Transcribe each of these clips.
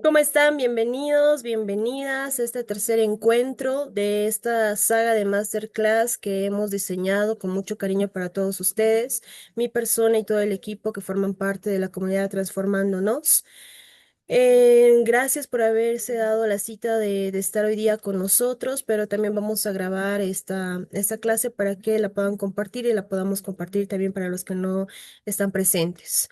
¿Cómo están? Bienvenidos, bienvenidas a este tercer encuentro de esta saga de Masterclass que hemos diseñado con mucho cariño para todos ustedes, mi persona y todo el equipo que forman parte de la comunidad Transformándonos. Gracias por haberse dado la cita de estar hoy día con nosotros, pero también vamos a grabar esta clase para que la puedan compartir y la podamos compartir también para los que no están presentes.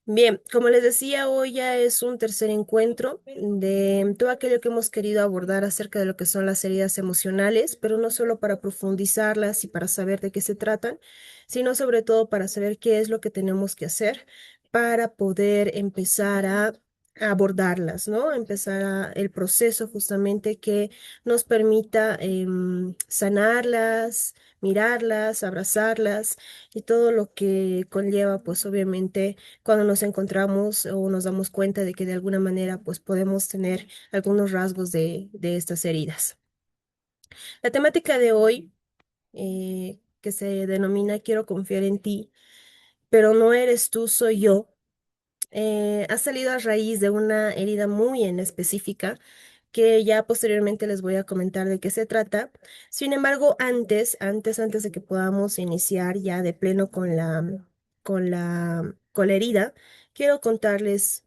Bien, como les decía, hoy ya es un tercer encuentro de todo aquello que hemos querido abordar acerca de lo que son las heridas emocionales, pero no solo para profundizarlas y para saber de qué se tratan, sino sobre todo para saber qué es lo que tenemos que hacer para poder empezar a abordarlas, ¿no? El proceso justamente que nos permita sanarlas, mirarlas, abrazarlas y todo lo que conlleva, pues obviamente cuando nos encontramos o nos damos cuenta de que de alguna manera pues podemos tener algunos rasgos de estas heridas. La temática de hoy, que se denomina Quiero confiar en ti, pero no eres tú, soy yo, ha salido a raíz de una herida muy en específica que ya posteriormente les voy a comentar de qué se trata. Sin embargo, antes de que podamos iniciar ya de pleno con la herida, quiero contarles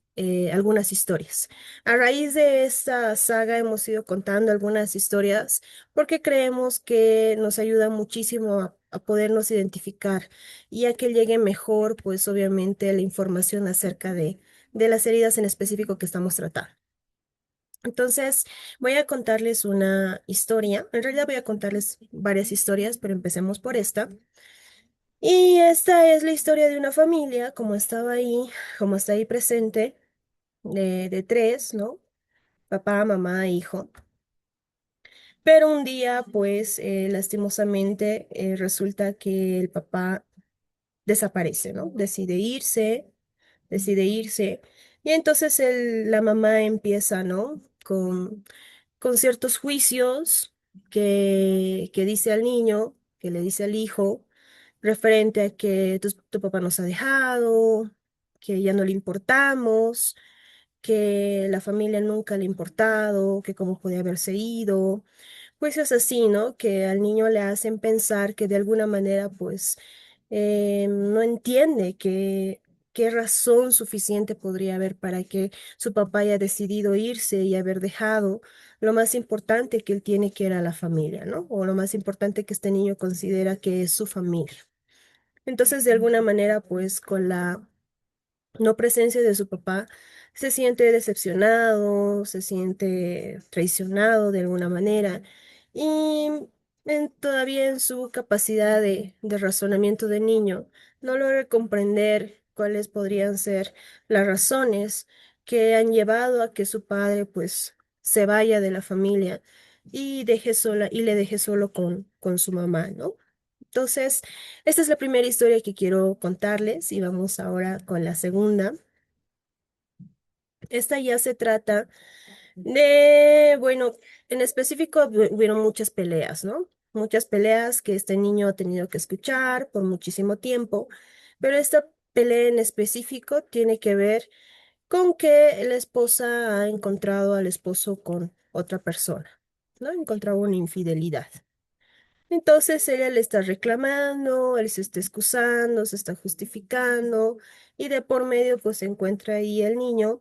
algunas historias. A raíz de esta saga hemos ido contando algunas historias porque creemos que nos ayuda muchísimo a podernos identificar y a que llegue mejor, pues obviamente, la información acerca de las heridas en específico que estamos tratando. Entonces, voy a contarles una historia. En realidad voy a contarles varias historias, pero empecemos por esta. Y esta es la historia de una familia, como estaba ahí, como está ahí presente, de tres, ¿no? Papá, mamá, hijo. Pero un día, pues, lastimosamente, resulta que el papá desaparece, ¿no? Decide irse. Y entonces la mamá empieza, ¿no? Con ciertos juicios que dice al niño, que le dice al hijo, referente a que tu papá nos ha dejado, que ya no le importamos, que la familia nunca le ha importado, que cómo podía haberse ido. Pues es así, ¿no? Que al niño le hacen pensar que de alguna manera, pues, no entiende qué razón suficiente podría haber para que su papá haya decidido irse y haber dejado lo más importante que él tiene, que era la familia, ¿no? O lo más importante que este niño considera que es su familia. Entonces, de alguna manera, pues, con la no presencia de su papá, se siente decepcionado, se siente traicionado de alguna manera y todavía en su capacidad de razonamiento de niño no logra comprender cuáles podrían ser las razones que han llevado a que su padre pues se vaya de la familia y le deje solo con su mamá, ¿no? Entonces, esta es la primera historia que quiero contarles y vamos ahora con la segunda. Esta ya se trata bueno, en específico hubieron muchas peleas, ¿no? Muchas peleas que este niño ha tenido que escuchar por muchísimo tiempo, pero esta pelea en específico tiene que ver con que la esposa ha encontrado al esposo con otra persona, ¿no? Ha encontrado una infidelidad. Entonces ella le está reclamando, él se está excusando, se está justificando y de por medio pues se encuentra ahí el niño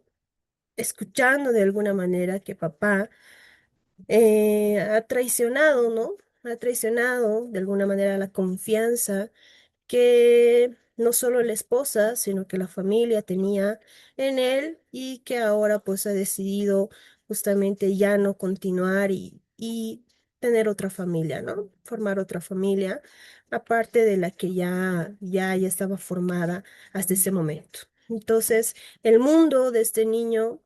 escuchando de alguna manera que papá ha traicionado, ¿no? Ha traicionado de alguna manera la confianza que no solo la esposa, sino que la familia tenía en él y que ahora pues ha decidido justamente ya no continuar y tener otra familia, ¿no? Formar otra familia, aparte de la que ya estaba formada hasta ese momento. Entonces, el mundo de este niño,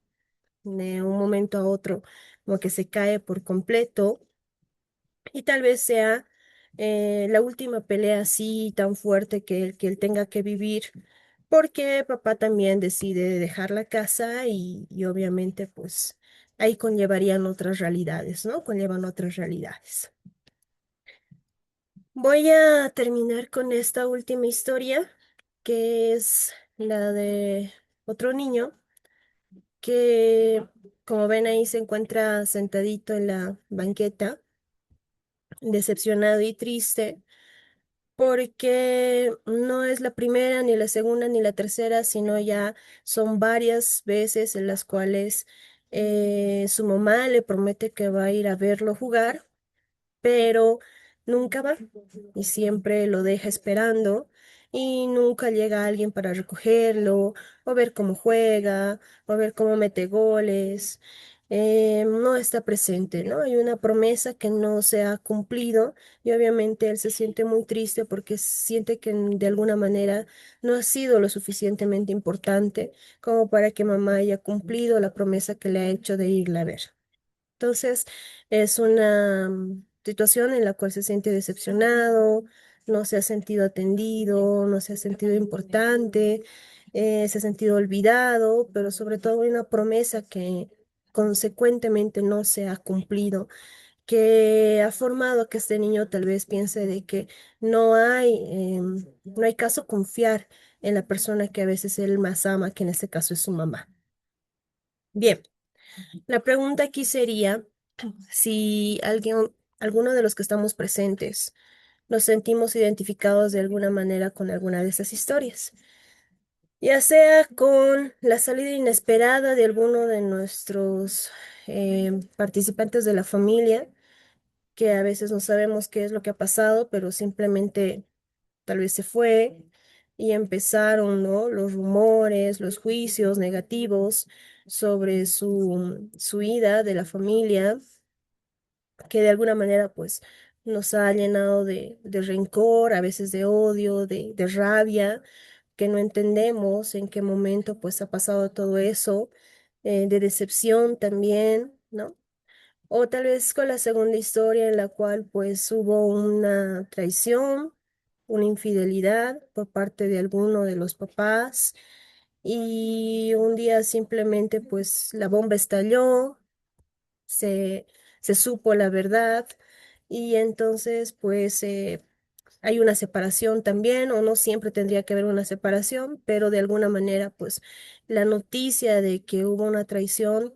de un momento a otro, como que se cae por completo y tal vez sea la última pelea así tan fuerte que él tenga que vivir, porque papá también decide dejar la casa y obviamente pues ahí conllevarían otras realidades, ¿no? Conllevan otras realidades. Voy a terminar con esta última historia, que es la de otro niño que, como ven ahí, se encuentra sentadito en la banqueta, decepcionado y triste, porque no es la primera, ni la segunda, ni la tercera, sino ya son varias veces en las cuales su mamá le promete que va a ir a verlo jugar, pero nunca va y siempre lo deja esperando y nunca llega alguien para recogerlo o ver cómo juega o ver cómo mete goles. No está presente, ¿no? Hay una promesa que no se ha cumplido y obviamente él se siente muy triste porque siente que de alguna manera no ha sido lo suficientemente importante como para que mamá haya cumplido la promesa que le ha hecho de irla a ver. Entonces, es una situación en la cual se siente decepcionado, no se ha sentido atendido, no se ha sentido importante, se ha sentido olvidado, pero sobre todo hay una promesa que consecuentemente no se ha cumplido, que ha formado que este niño tal vez piense de que no hay caso confiar en la persona que a veces él más ama, que en este caso es su mamá. Bien, la pregunta aquí sería si alguno de los que estamos presentes nos sentimos identificados de alguna manera con alguna de esas historias, ya sea con la salida inesperada de alguno de nuestros participantes de la familia, que a veces no sabemos qué es lo que ha pasado, pero simplemente tal vez se fue y empezaron, ¿no? Los rumores, los juicios negativos sobre su ida de la familia que de alguna manera pues nos ha llenado de rencor, a veces de odio, de rabia, que no entendemos en qué momento pues ha pasado todo eso, de decepción también, ¿no? O tal vez con la segunda historia en la cual pues hubo una traición, una infidelidad por parte de alguno de los papás y un día simplemente pues la bomba estalló, se, se supo la verdad y entonces pues hay una separación también o no siempre tendría que haber una separación, pero de alguna manera pues la noticia de que hubo una traición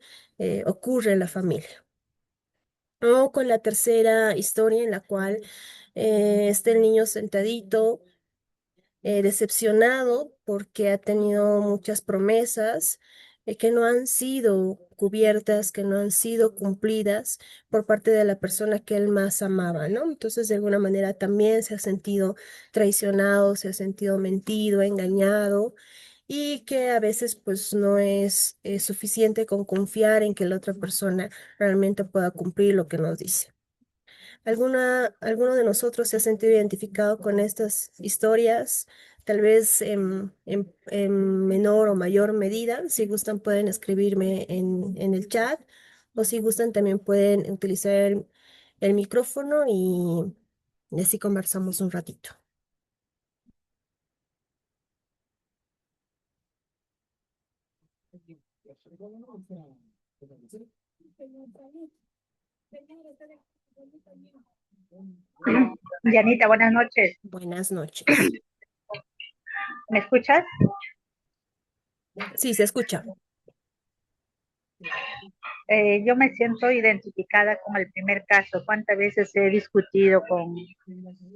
ocurre en la familia. O con la tercera historia en la cual está el niño sentadito decepcionado porque ha tenido muchas promesas que no han sido cubiertas, que no han sido cumplidas por parte de la persona que él más amaba, ¿no? Entonces, de alguna manera también se ha sentido traicionado, se ha sentido mentido, engañado. Y que a veces pues no es suficiente con confiar en que la otra persona realmente pueda cumplir lo que nos dice. ¿Alguno de nosotros se ha sentido identificado con estas historias? Tal vez en menor o mayor medida. Si gustan, pueden escribirme en el chat o si gustan, también pueden utilizar el micrófono y así conversamos un ratito. Yanita, buenas noches. Buenas noches. ¿Me escuchas? Sí, se escucha. Yo me siento identificada con el primer caso. ¿Cuántas veces he discutido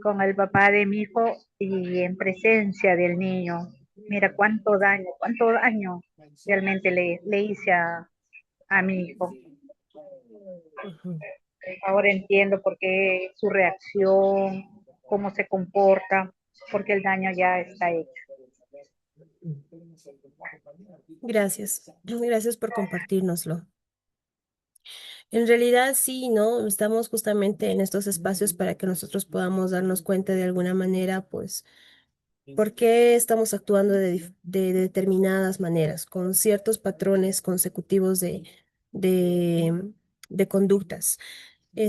con el papá de mi hijo y en presencia del niño? Mira cuánto daño realmente le hice a mi hijo. Ujú. Ahora entiendo por qué su reacción, cómo se comporta, porque el daño ya está hecho. Gracias. Gracias por compartirnoslo. En realidad sí, ¿no? Estamos justamente en estos espacios para que nosotros podamos darnos cuenta de alguna manera, pues, por qué estamos actuando de determinadas maneras, con ciertos patrones consecutivos de, de conductas.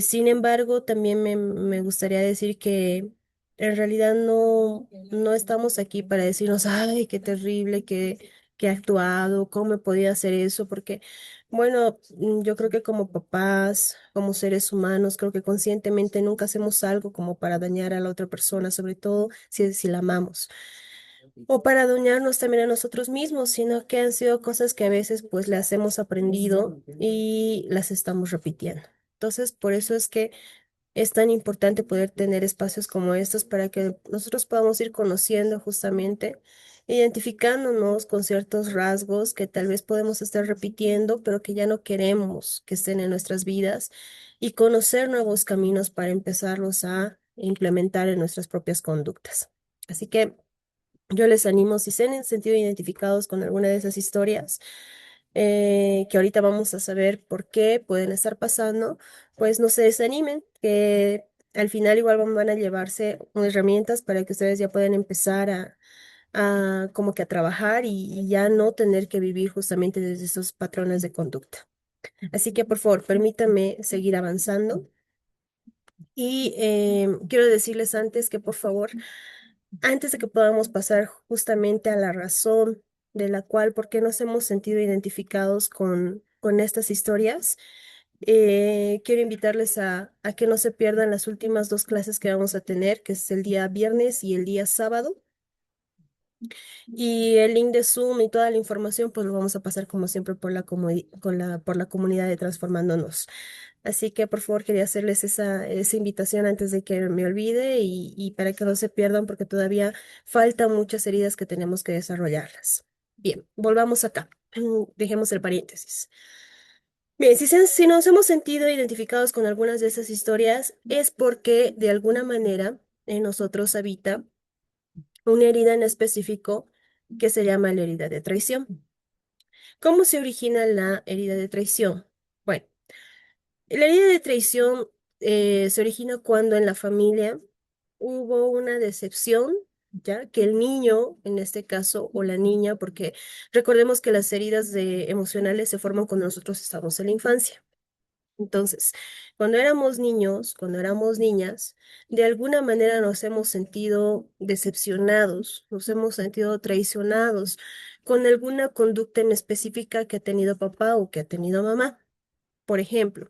Sin embargo, también me gustaría decir que en realidad no estamos aquí para decirnos, ay, qué terrible que he actuado, cómo me podía hacer eso, porque, bueno, yo creo que como papás, como seres humanos, creo que conscientemente nunca hacemos algo como para dañar a la otra persona, sobre todo si la amamos. o para dañarnos también a nosotros mismos, sino que han sido cosas que a veces pues las hemos aprendido y las estamos repitiendo. Entonces, por eso es que es tan importante poder tener espacios como estos para que nosotros podamos ir conociendo justamente, identificándonos con ciertos rasgos que tal vez podemos estar repitiendo, pero que ya no queremos que estén en nuestras vidas y conocer nuevos caminos para empezarlos a implementar en nuestras propias conductas. Así que yo les animo, si se han sentido identificados con alguna de esas historias, que ahorita vamos a saber por qué pueden estar pasando, pues no se desanimen, que al final igual van a llevarse herramientas para que ustedes ya puedan empezar a como que a trabajar y ya no tener que vivir justamente desde esos patrones de conducta. Así que por favor, permítanme seguir avanzando y quiero decirles antes que por favor, antes de que podamos pasar justamente a la razón de la cual, por qué nos hemos sentido identificados con estas historias, quiero invitarles a que no se pierdan las últimas dos clases que vamos a tener, que es el día viernes y el día sábado. Y el link de Zoom y toda la información, pues lo vamos a pasar como siempre por por la comunidad de Transformándonos. Así que por favor quería hacerles esa invitación antes de que me olvide y para que no se pierdan porque todavía faltan muchas heridas que tenemos que desarrollarlas. Bien, volvamos acá. Dejemos el paréntesis. Bien, si nos hemos sentido identificados con algunas de esas historias, es porque de alguna manera en nosotros habita una herida en específico que se llama la herida de traición. ¿Cómo se origina la herida de traición? Bueno, la herida de traición se origina cuando en la familia hubo una decepción, ya que el niño, en este caso, o la niña, porque recordemos que las heridas emocionales se forman cuando nosotros estamos en la infancia. Entonces, cuando éramos niños, cuando éramos niñas, de alguna manera nos hemos sentido decepcionados, nos hemos sentido traicionados con alguna conducta en específica que ha tenido papá o que ha tenido mamá. Por ejemplo,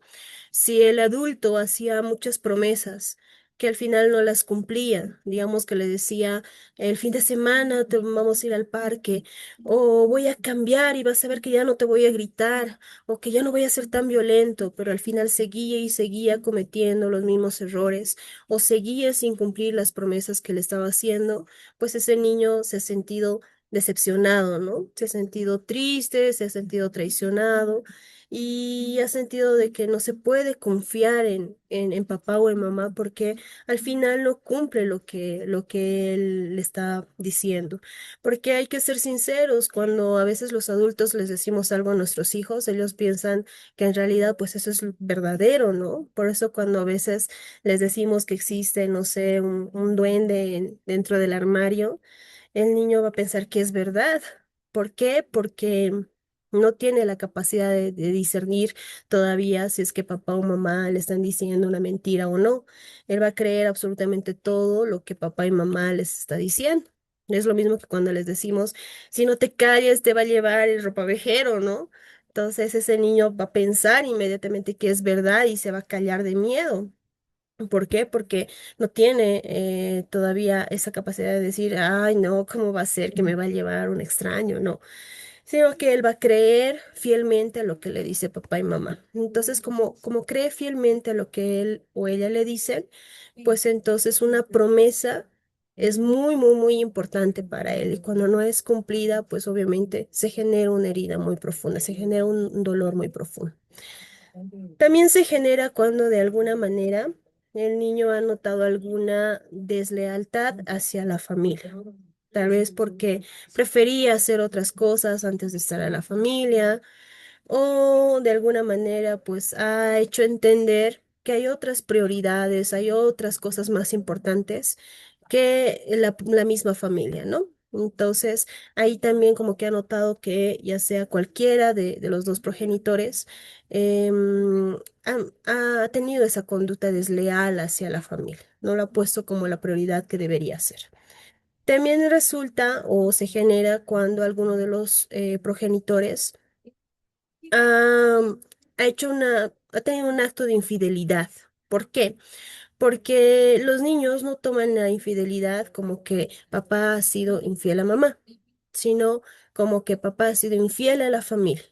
si el adulto hacía muchas promesas que al final no las cumplía, digamos que le decía, el fin de semana vamos a ir al parque, o voy a cambiar y vas a ver que ya no te voy a gritar, o que ya no voy a ser tan violento, pero al final seguía y seguía cometiendo los mismos errores, o seguía sin cumplir las promesas que le estaba haciendo, pues ese niño se ha sentido decepcionado, ¿no? Se ha sentido triste, se ha sentido traicionado y ha sentido de que no se puede confiar en papá o en mamá porque al final no cumple lo que él le está diciendo. Porque hay que ser sinceros, cuando a veces los adultos les decimos algo a nuestros hijos, ellos piensan que en realidad pues eso es verdadero, ¿no? Por eso cuando a veces les decimos que existe, no sé, un duende dentro del armario, el niño va a pensar que es verdad. ¿Por qué? Porque no tiene la capacidad de discernir todavía si es que papá o mamá le están diciendo una mentira o no. Él va a creer absolutamente todo lo que papá y mamá les está diciendo. Es lo mismo que cuando les decimos, si no te calles, te va a llevar el ropavejero, ¿no? Entonces ese niño va a pensar inmediatamente que es verdad y se va a callar de miedo. ¿Por qué? Porque no tiene todavía esa capacidad de decir, ay, no, ¿cómo va a ser que me va a llevar un extraño? No, sino que él va a creer fielmente a lo que le dice papá y mamá. Entonces, como cree fielmente a lo que él o ella le dicen, pues entonces una promesa es muy, muy, muy importante para él. Y cuando no es cumplida, pues obviamente se genera una herida muy profunda, se genera un dolor muy profundo. También se genera cuando de alguna manera el niño ha notado alguna deslealtad hacia la familia. Tal vez porque prefería hacer otras cosas antes de estar a la familia o de alguna manera pues ha hecho entender que hay otras prioridades, hay otras cosas más importantes que la misma familia, ¿no? Entonces, ahí también como que ha notado que ya sea cualquiera de los dos progenitores, ha tenido esa conducta desleal hacia la familia, no lo ha puesto como la prioridad que debería ser. También resulta o se genera cuando alguno de los progenitores ha, ha tenido un acto de infidelidad. ¿Por qué? porque los niños no toman la infidelidad como que papá ha sido infiel a mamá, sino como que papá ha sido infiel a la familia,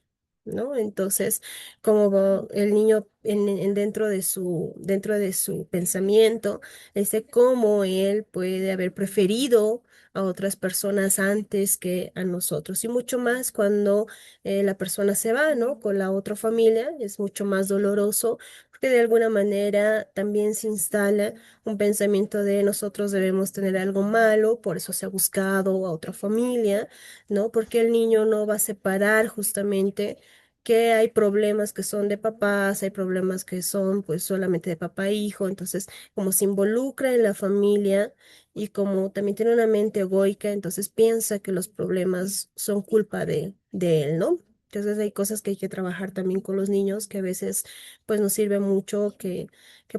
¿no? Entonces, como el niño dentro de su pensamiento, dice cómo él puede haber preferido a otras personas antes que a nosotros, y mucho más cuando la persona se va, ¿no? Con la otra familia, es mucho más doloroso porque de alguna manera también se instala un pensamiento de nosotros debemos tener algo malo, por eso se ha buscado a otra familia, ¿no? Porque el niño no va a separar justamente que hay problemas que son de papás, hay problemas que son pues solamente de papá e hijo, entonces como se involucra en la familia y como también tiene una mente egoica, entonces piensa que los problemas son culpa de él, ¿no? Entonces hay cosas que hay que trabajar también con los niños que a veces pues nos sirve mucho que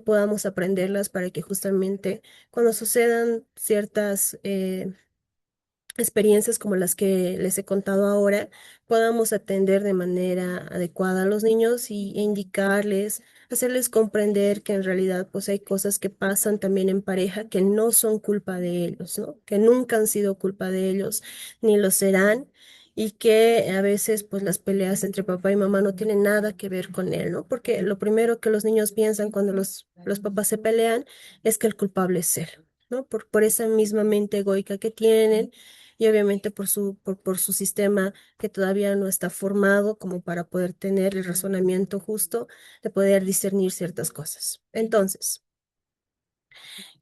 podamos aprenderlas para que justamente cuando sucedan ciertas experiencias como las que les he contado ahora, podamos atender de manera adecuada a los niños e indicarles, hacerles comprender que en realidad pues hay cosas que pasan también en pareja que no son culpa de ellos, ¿no? Que nunca han sido culpa de ellos, ni lo serán. Y que a veces pues las peleas entre papá y mamá no tienen nada que ver con él, ¿no? Porque lo primero que los niños piensan cuando los papás se pelean es que el culpable es él, ¿no? Por esa misma mente egoica que tienen y obviamente por su sistema que todavía no está formado como para poder tener el razonamiento justo de poder discernir ciertas cosas. Entonces,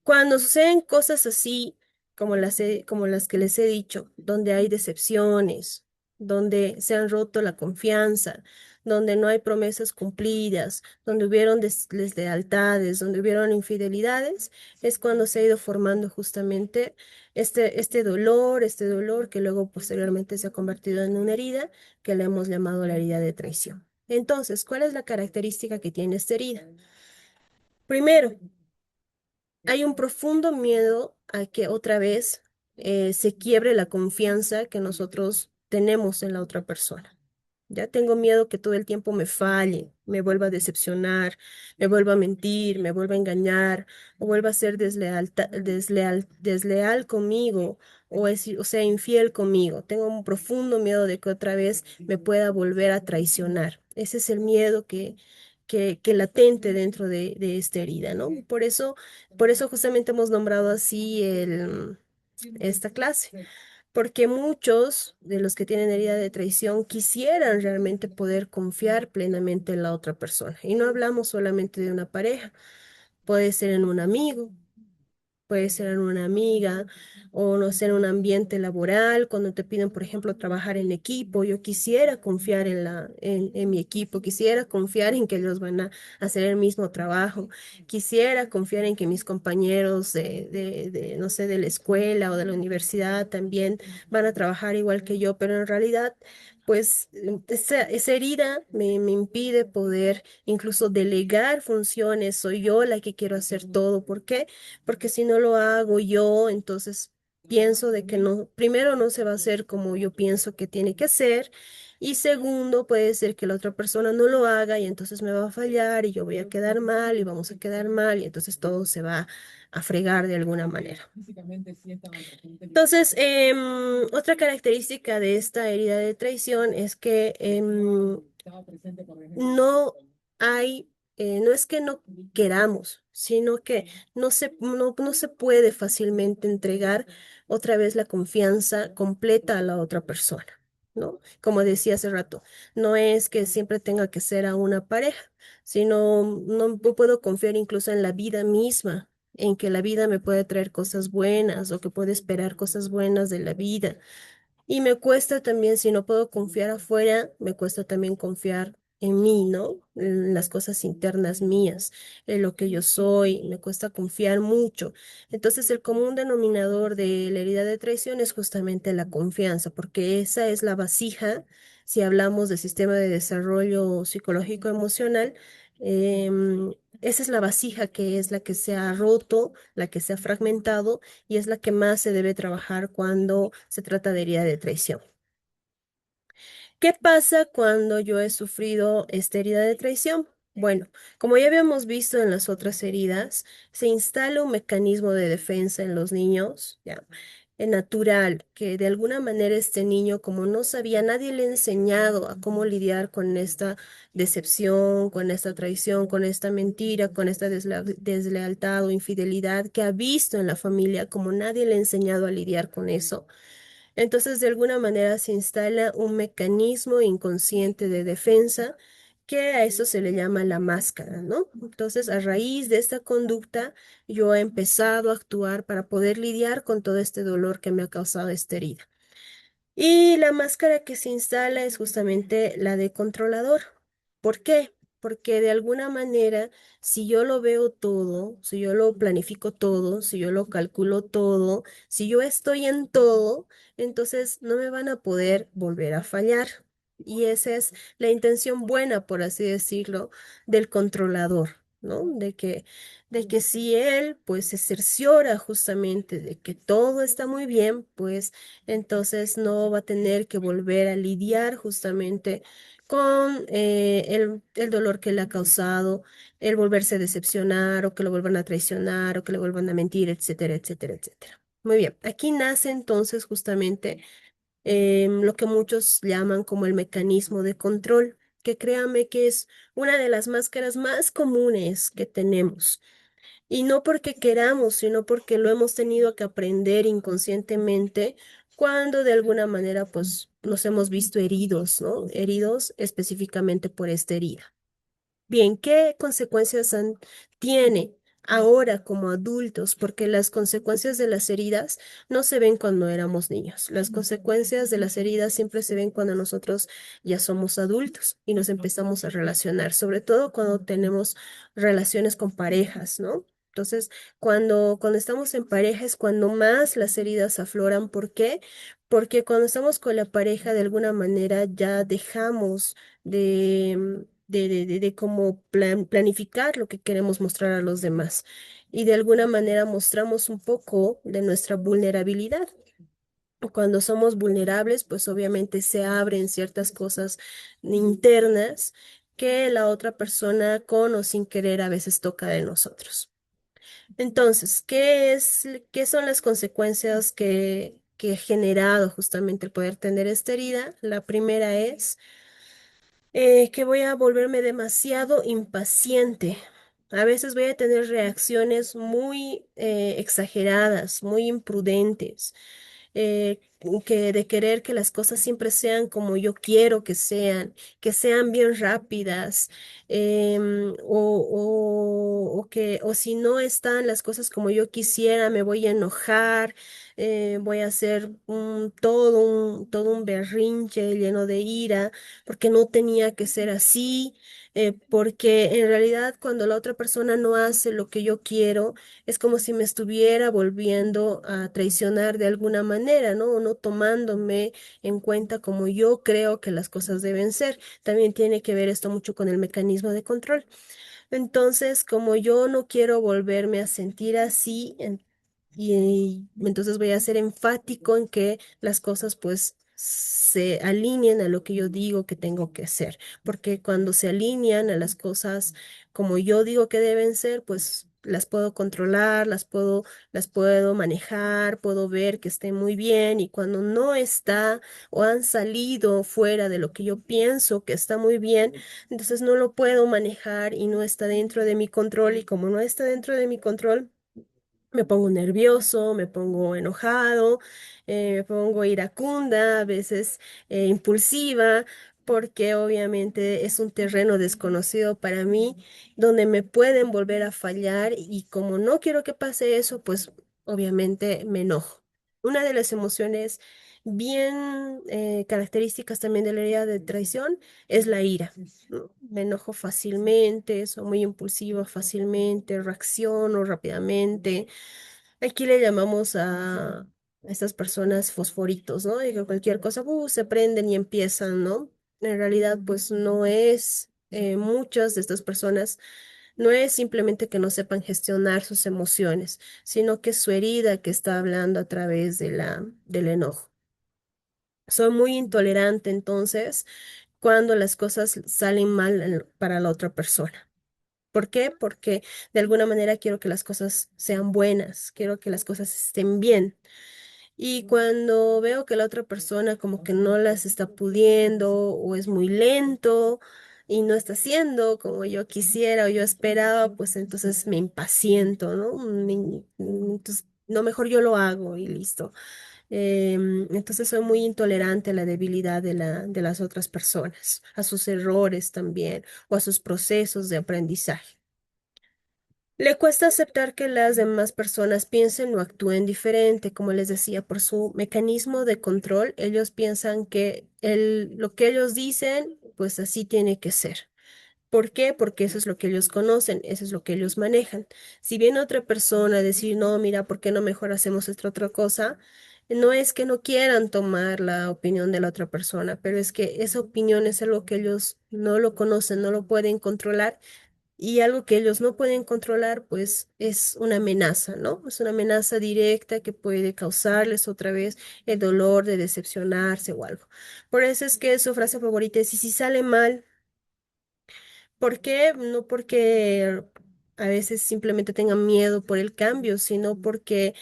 cuando suceden cosas así, como las que les he dicho, donde hay decepciones, donde se han roto la confianza, donde no hay promesas cumplidas, donde hubieron deslealtades, donde hubieron infidelidades, es cuando se ha ido formando justamente este dolor que luego posteriormente se ha convertido en una herida que le hemos llamado la herida de traición. Entonces, ¿cuál es la característica que tiene esta herida? Primero, hay un profundo miedo a que otra vez se quiebre la confianza que nosotros tenemos en la otra persona. Ya tengo miedo que todo el tiempo me falle, me vuelva a decepcionar, me vuelva a mentir, me vuelva a engañar, o vuelva a ser desleal conmigo, o sea, infiel conmigo. Tengo un profundo miedo de que otra vez me pueda volver a traicionar. Ese es el miedo que latente dentro de esta herida, ¿no? Por eso justamente hemos nombrado así esta clase, porque muchos de los que tienen herida de traición quisieran realmente poder confiar plenamente en la otra persona. Y no hablamos solamente de una pareja, puede ser en un amigo, puede ser en una amiga o no sé, en un ambiente laboral, cuando te piden, por ejemplo, trabajar en equipo. Yo quisiera confiar en mi equipo, quisiera confiar en que ellos van a hacer el mismo trabajo, quisiera confiar en que mis compañeros no sé, de la escuela o de la universidad también van a trabajar igual que yo, pero en realidad, pues esa herida me impide poder incluso delegar funciones, soy yo la que quiero hacer todo. ¿Por qué? Porque si no lo hago yo, entonces pienso de que no, primero no se va a hacer como yo pienso que tiene que ser, y segundo puede ser que la otra persona no lo haga y entonces me va a fallar y yo voy a quedar mal y vamos a quedar mal y entonces todo se va a fregar de alguna manera. Entonces, otra característica de esta herida de traición es que no hay, no es que no queramos, sino que no se puede fácilmente entregar otra vez la confianza completa a la otra persona, ¿no? Como decía hace rato, no es que siempre tenga que ser a una pareja, sino no puedo confiar incluso en la vida misma, en que la vida me puede traer cosas buenas o que puede esperar cosas buenas de la vida. Y me cuesta también, si no puedo confiar afuera, me cuesta también confiar en mí, ¿no? En las cosas internas mías, en lo que yo soy, me cuesta confiar mucho. Entonces, el común denominador de la herida de traición es justamente la confianza, porque esa es la vasija, si hablamos del sistema de desarrollo psicológico emocional, esa es la vasija que es la que se ha roto, la que se ha fragmentado y es la que más se debe trabajar cuando se trata de herida de traición. ¿Qué pasa cuando yo he sufrido esta herida de traición? Bueno, como ya habíamos visto en las otras heridas, se instala un mecanismo de defensa en los niños, ya, natural, que de alguna manera este niño, como no sabía, nadie le ha enseñado a cómo lidiar con esta decepción, con esta traición, con esta mentira, con esta deslealtad o infidelidad que ha visto en la familia, como nadie le ha enseñado a lidiar con eso. Entonces, de alguna manera se instala un mecanismo inconsciente de defensa que a eso se le llama la máscara, ¿no? Entonces, a raíz de esta conducta, yo he empezado a actuar para poder lidiar con todo este dolor que me ha causado esta herida. Y la máscara que se instala es justamente la de controlador. ¿Por qué? Porque de alguna manera, si yo lo veo todo, si yo lo planifico todo, si yo lo calculo todo, si yo estoy en todo, entonces no me van a poder volver a fallar. Y esa es la intención buena, por así decirlo, del controlador, ¿no? De que si él, pues, se cerciora justamente de que todo está muy bien, pues entonces no va a tener que volver a lidiar justamente con el dolor que le ha causado, el volverse a decepcionar o que lo vuelvan a traicionar o que le vuelvan a mentir, etcétera, etcétera, etcétera. Muy bien, aquí nace entonces justamente lo que muchos llaman como el mecanismo de control, que créame que es una de las máscaras más comunes que tenemos. Y no porque queramos, sino porque lo hemos tenido que aprender inconscientemente cuando de alguna manera pues nos hemos visto heridos, ¿no? Heridos específicamente por esta herida. Bien, ¿qué consecuencias tiene ahora como adultos? Porque las consecuencias de las heridas no se ven cuando éramos niños. Las consecuencias de las heridas siempre se ven cuando nosotros ya somos adultos y nos empezamos a relacionar, sobre todo cuando tenemos relaciones con parejas, ¿no? Entonces, cuando estamos en pareja es cuando más las heridas afloran. ¿Por qué? Porque cuando estamos con la pareja, de alguna manera ya dejamos de cómo planificar lo que queremos mostrar a los demás. Y de alguna manera mostramos un poco de nuestra vulnerabilidad. Cuando somos vulnerables, pues obviamente se abren ciertas cosas internas que la otra persona con o sin querer a veces toca de nosotros. Entonces, qué son las consecuencias que ha generado justamente el poder tener esta herida? La primera es que voy a volverme demasiado impaciente. A veces voy a tener reacciones muy exageradas, muy imprudentes, eh, que de querer que las cosas siempre sean como yo quiero que sean bien rápidas, o si no están las cosas como yo quisiera, me voy a enojar, voy a hacer todo un berrinche lleno de ira porque no tenía que ser así, porque en realidad cuando la otra persona no hace lo que yo quiero, es como si me estuviera volviendo a traicionar de alguna manera, ¿no? O no tomándome en cuenta como yo creo que las cosas deben ser. También tiene que ver esto mucho con el mecanismo de control. Entonces, como yo no quiero volverme a sentir así, y entonces voy a ser enfático en que las cosas pues se alineen a lo que yo digo que tengo que hacer, porque cuando se alinean a las cosas como yo digo que deben ser, pues las puedo controlar, las puedo manejar, puedo ver que esté muy bien y cuando no está o han salido fuera de lo que yo pienso que está muy bien, entonces no lo puedo manejar y no está dentro de mi control y como no está dentro de mi control, me pongo nervioso, me pongo enojado, me pongo iracunda, a veces impulsiva, porque obviamente es un terreno desconocido para mí, donde me pueden volver a fallar y como no quiero que pase eso, pues obviamente me enojo. Una de las emociones bien características también de la herida de traición es la ira, ¿no? Me enojo fácilmente, soy muy impulsiva fácilmente, reacciono rápidamente. Aquí le llamamos a estas personas fosforitos, ¿no? Y que cualquier cosa, se prenden y empiezan, ¿no? En realidad, pues no es, muchas de estas personas, no es simplemente que no sepan gestionar sus emociones, sino que es su herida que está hablando a través del enojo. Soy muy intolerante, entonces, cuando las cosas salen mal para la otra persona. ¿Por qué? Porque de alguna manera quiero que las cosas sean buenas, quiero que las cosas estén bien. Y cuando veo que la otra persona como que no las está pudiendo o es muy lento y no está haciendo como yo quisiera o yo esperaba, pues entonces me impaciento, ¿no? Entonces, no, mejor yo lo hago y listo. Entonces soy muy intolerante a la debilidad de las otras personas, a sus errores también o a sus procesos de aprendizaje. Le cuesta aceptar que las demás personas piensen o actúen diferente, como les decía, por su mecanismo de control. Ellos piensan que lo que ellos dicen, pues así tiene que ser. ¿Por qué? Porque eso es lo que ellos conocen, eso es lo que ellos manejan. Si viene otra persona a decir, no, mira, ¿por qué no mejor hacemos esta otra cosa? No es que no quieran tomar la opinión de la otra persona, pero es que esa opinión es algo que ellos no lo conocen, no lo pueden controlar y algo que ellos no pueden controlar, pues es una amenaza, ¿no? Es una amenaza directa que puede causarles otra vez el dolor de decepcionarse o algo. Por eso es que su frase favorita es, y si sale mal, ¿por qué? No porque a veces simplemente tengan miedo por el cambio, sino porque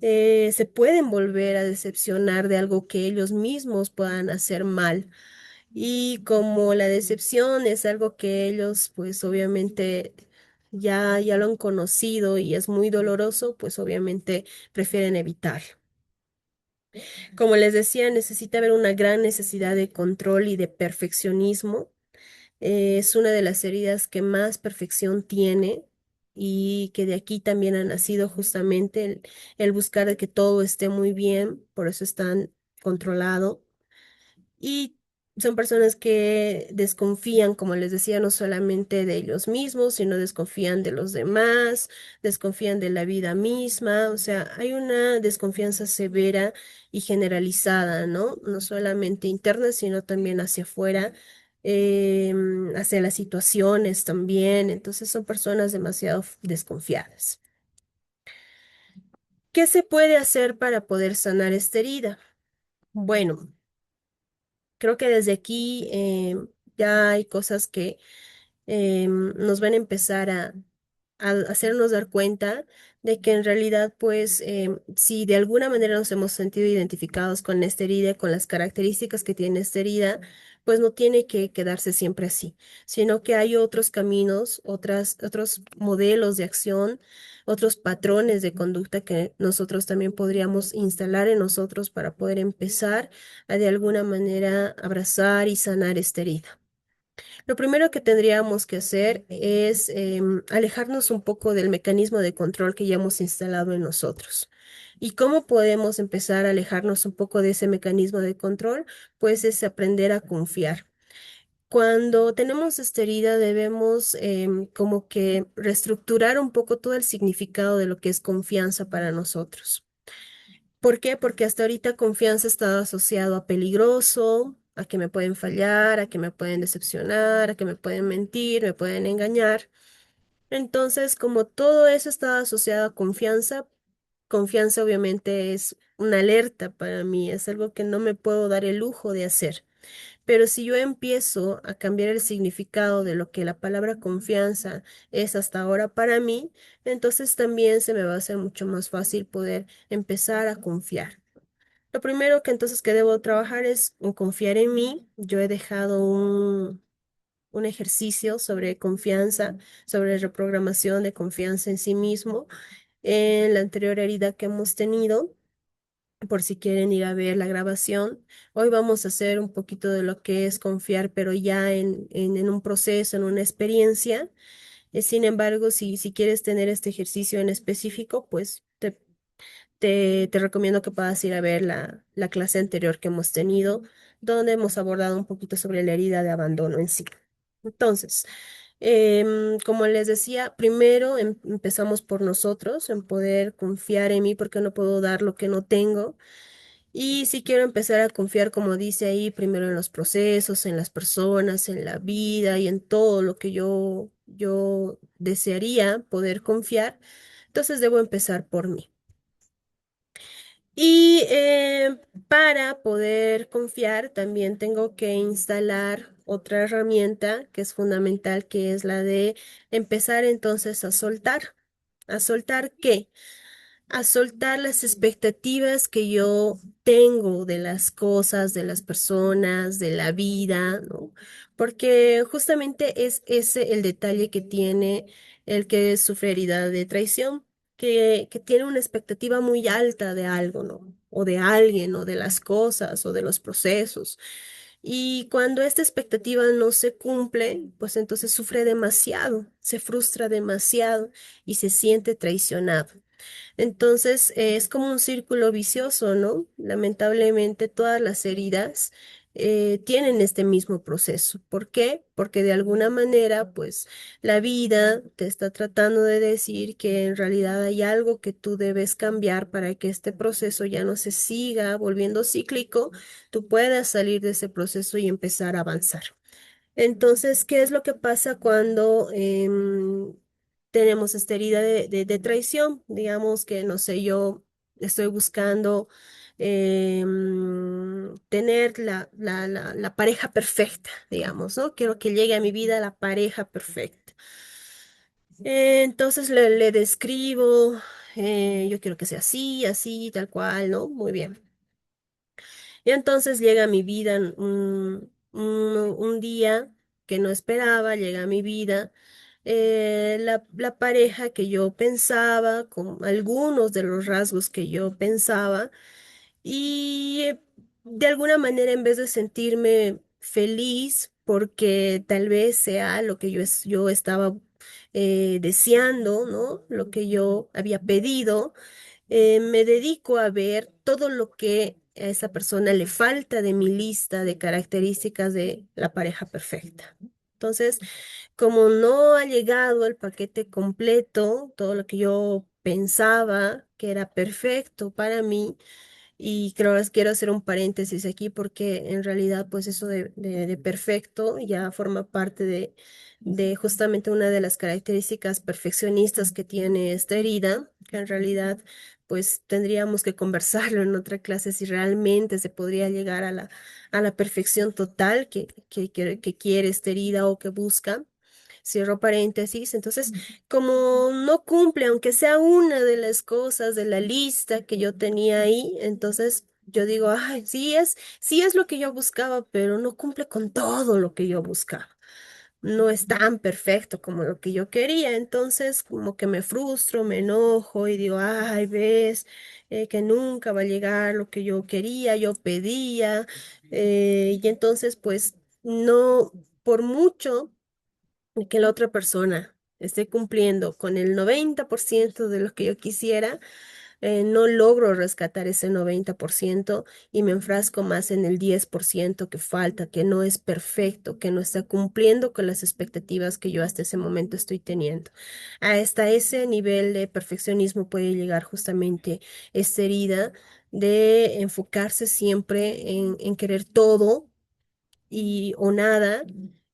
se pueden volver a decepcionar de algo que ellos mismos puedan hacer mal. Y como la decepción es algo que ellos, pues obviamente ya lo han conocido y es muy doloroso, pues obviamente prefieren evitar. Como les decía, necesita haber una gran necesidad de control y de perfeccionismo. Es una de las heridas que más perfección tiene y que de aquí también ha nacido justamente el buscar de que todo esté muy bien, por eso están controlado. Y son personas que desconfían, como les decía, no solamente de ellos mismos, sino desconfían de los demás, desconfían de la vida misma. O sea, hay una desconfianza severa y generalizada, ¿no? No solamente interna, sino también hacia afuera, hacia las situaciones también. Entonces son personas demasiado desconfiadas. ¿Qué se puede hacer para poder sanar esta herida? Bueno, creo que desde aquí ya hay cosas que nos van a empezar a hacernos dar cuenta de que en realidad, pues, si de alguna manera nos hemos sentido identificados con esta herida, con las características que tiene esta herida, pues no tiene que quedarse siempre así, sino que hay otros caminos, otros modelos de acción, otros patrones de conducta que nosotros también podríamos instalar en nosotros para poder empezar a de alguna manera abrazar y sanar esta herida. Lo primero que tendríamos que hacer es alejarnos un poco del mecanismo de control que ya hemos instalado en nosotros. ¿Y cómo podemos empezar a alejarnos un poco de ese mecanismo de control? Pues es aprender a confiar. Cuando tenemos esta herida debemos como que reestructurar un poco todo el significado de lo que es confianza para nosotros. ¿Por qué? Porque hasta ahorita confianza está asociado a peligroso, a que me pueden fallar, a que me pueden decepcionar, a que me pueden mentir, me pueden engañar. Entonces, como todo eso está asociado a confianza, confianza obviamente es una alerta para mí, es algo que no me puedo dar el lujo de hacer. Pero si yo empiezo a cambiar el significado de lo que la palabra confianza es hasta ahora para mí, entonces también se me va a hacer mucho más fácil poder empezar a confiar. Lo primero que entonces que debo trabajar es en confiar en mí. Yo he dejado un ejercicio sobre confianza, sobre reprogramación de confianza en sí mismo en la anterior herida que hemos tenido. Por si quieren ir a ver la grabación. Hoy vamos a hacer un poquito de lo que es confiar, pero ya en un proceso, en una experiencia. Sin embargo, si quieres tener este ejercicio en específico, pues te recomiendo que puedas ir a ver la clase anterior que hemos tenido, donde hemos abordado un poquito sobre la herida de abandono en sí. Entonces, como les decía, primero empezamos por nosotros, en poder confiar en mí, porque no puedo dar lo que no tengo. Y si quiero empezar a confiar, como dice ahí, primero en los procesos, en las personas, en la vida y en todo lo que yo desearía poder confiar, entonces debo empezar por mí. Y para poder confiar, también tengo que instalar otra herramienta que es fundamental, que es la de empezar entonces a soltar. ¿A soltar qué? A soltar las expectativas que yo tengo de las cosas, de las personas, de la vida, ¿no? Porque justamente es ese el detalle que tiene el que sufre herida de traición, que tiene una expectativa muy alta de algo, ¿no? O de alguien, o de las cosas, o de los procesos. Y cuando esta expectativa no se cumple, pues entonces sufre demasiado, se frustra demasiado y se siente traicionado. Entonces, es como un círculo vicioso, ¿no? Lamentablemente, todas las heridas tienen este mismo proceso. ¿Por qué? Porque de alguna manera, pues, la vida te está tratando de decir que en realidad hay algo que tú debes cambiar para que este proceso ya no se siga volviendo cíclico, tú puedas salir de ese proceso y empezar a avanzar. Entonces, ¿qué es lo que pasa cuando tenemos esta herida de traición? Digamos que, no sé, yo estoy buscando tener la pareja perfecta, digamos, ¿no? Quiero que llegue a mi vida la pareja perfecta. Entonces le describo, yo quiero que sea así, así, tal cual, ¿no? Muy bien. Y entonces llega a mi vida un día que no esperaba, llega a mi vida la pareja que yo pensaba, con algunos de los rasgos que yo pensaba, y de alguna manera en vez de sentirme feliz porque tal vez sea lo que yo estaba deseando, ¿no? Lo que yo había pedido, me dedico a ver todo lo que a esa persona le falta de mi lista de características de la pareja perfecta. Entonces, como no ha llegado el paquete completo, todo lo que yo pensaba que era perfecto para mí, y creo que quiero hacer un paréntesis aquí porque en realidad pues eso de perfecto ya forma parte de justamente una de las características perfeccionistas que tiene esta herida, que en realidad pues tendríamos que conversarlo en otra clase si realmente se podría llegar a la perfección total que quiere esta herida o que busca. Cierro paréntesis. Entonces, como no cumple, aunque sea una de las cosas de la lista que yo tenía ahí, entonces yo digo, ay, sí es lo que yo buscaba, pero no cumple con todo lo que yo buscaba. No es tan perfecto como lo que yo quería. Entonces, como que me frustro, me enojo y digo, ay, ves, que nunca va a llegar lo que yo quería, yo pedía. Y entonces, pues, no, por mucho que la otra persona esté cumpliendo con el 90% de lo que yo quisiera, no logro rescatar ese 90% y me enfrasco más en el 10% que falta, que no es perfecto, que no está cumpliendo con las expectativas que yo hasta ese momento estoy teniendo. Hasta ese nivel de perfeccionismo puede llegar justamente esta herida de enfocarse siempre en querer todo y o nada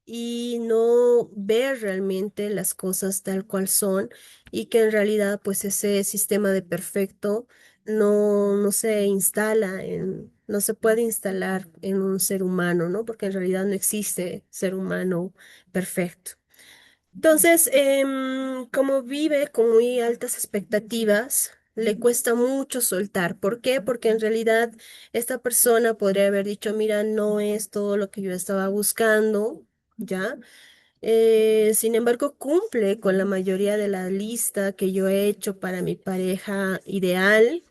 y no ver realmente las cosas tal cual son y que en realidad pues ese sistema de perfecto no se instala no se puede instalar en un ser humano, ¿no? Porque en realidad no existe ser humano perfecto. Entonces, como vive con muy altas expectativas, le cuesta mucho soltar. ¿Por qué? Porque en realidad esta persona podría haber dicho, mira, no es todo lo que yo estaba buscando, ¿ya? Sin embargo, cumple con la mayoría de la lista que yo he hecho para mi pareja ideal.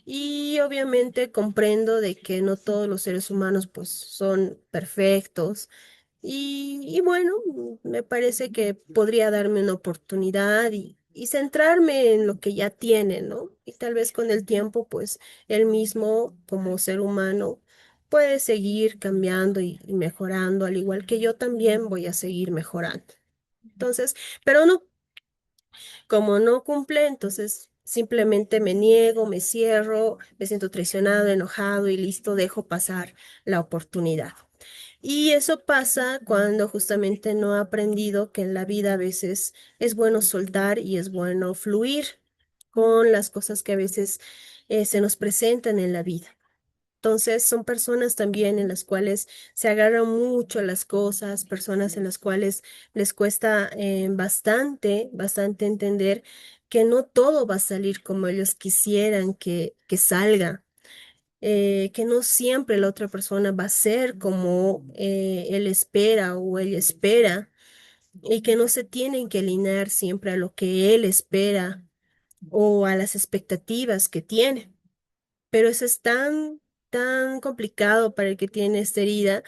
Y obviamente comprendo de que no todos los seres humanos pues son perfectos y bueno, me parece que podría darme una oportunidad y centrarme en lo que ya tiene, ¿no? Y tal vez con el tiempo, pues él mismo, como ser humano, puede seguir cambiando y mejorando, al igual que yo también voy a seguir mejorando. Entonces, pero no, como no cumple, entonces simplemente me niego, me cierro, me siento traicionado, enojado y listo, dejo pasar la oportunidad. Y eso pasa cuando justamente no he aprendido que en la vida a veces es bueno soltar y es bueno fluir con las cosas que a veces se nos presentan en la vida. Entonces, son personas también en las cuales se agarran mucho a las cosas, personas en las cuales les cuesta bastante entender que no todo va a salir como ellos quisieran que salga, que no siempre la otra persona va a ser como él espera o ella espera, y que no se tienen que alinear siempre a lo que él espera o a las expectativas que tiene. Pero eso es tan complicado para el que tiene esta herida,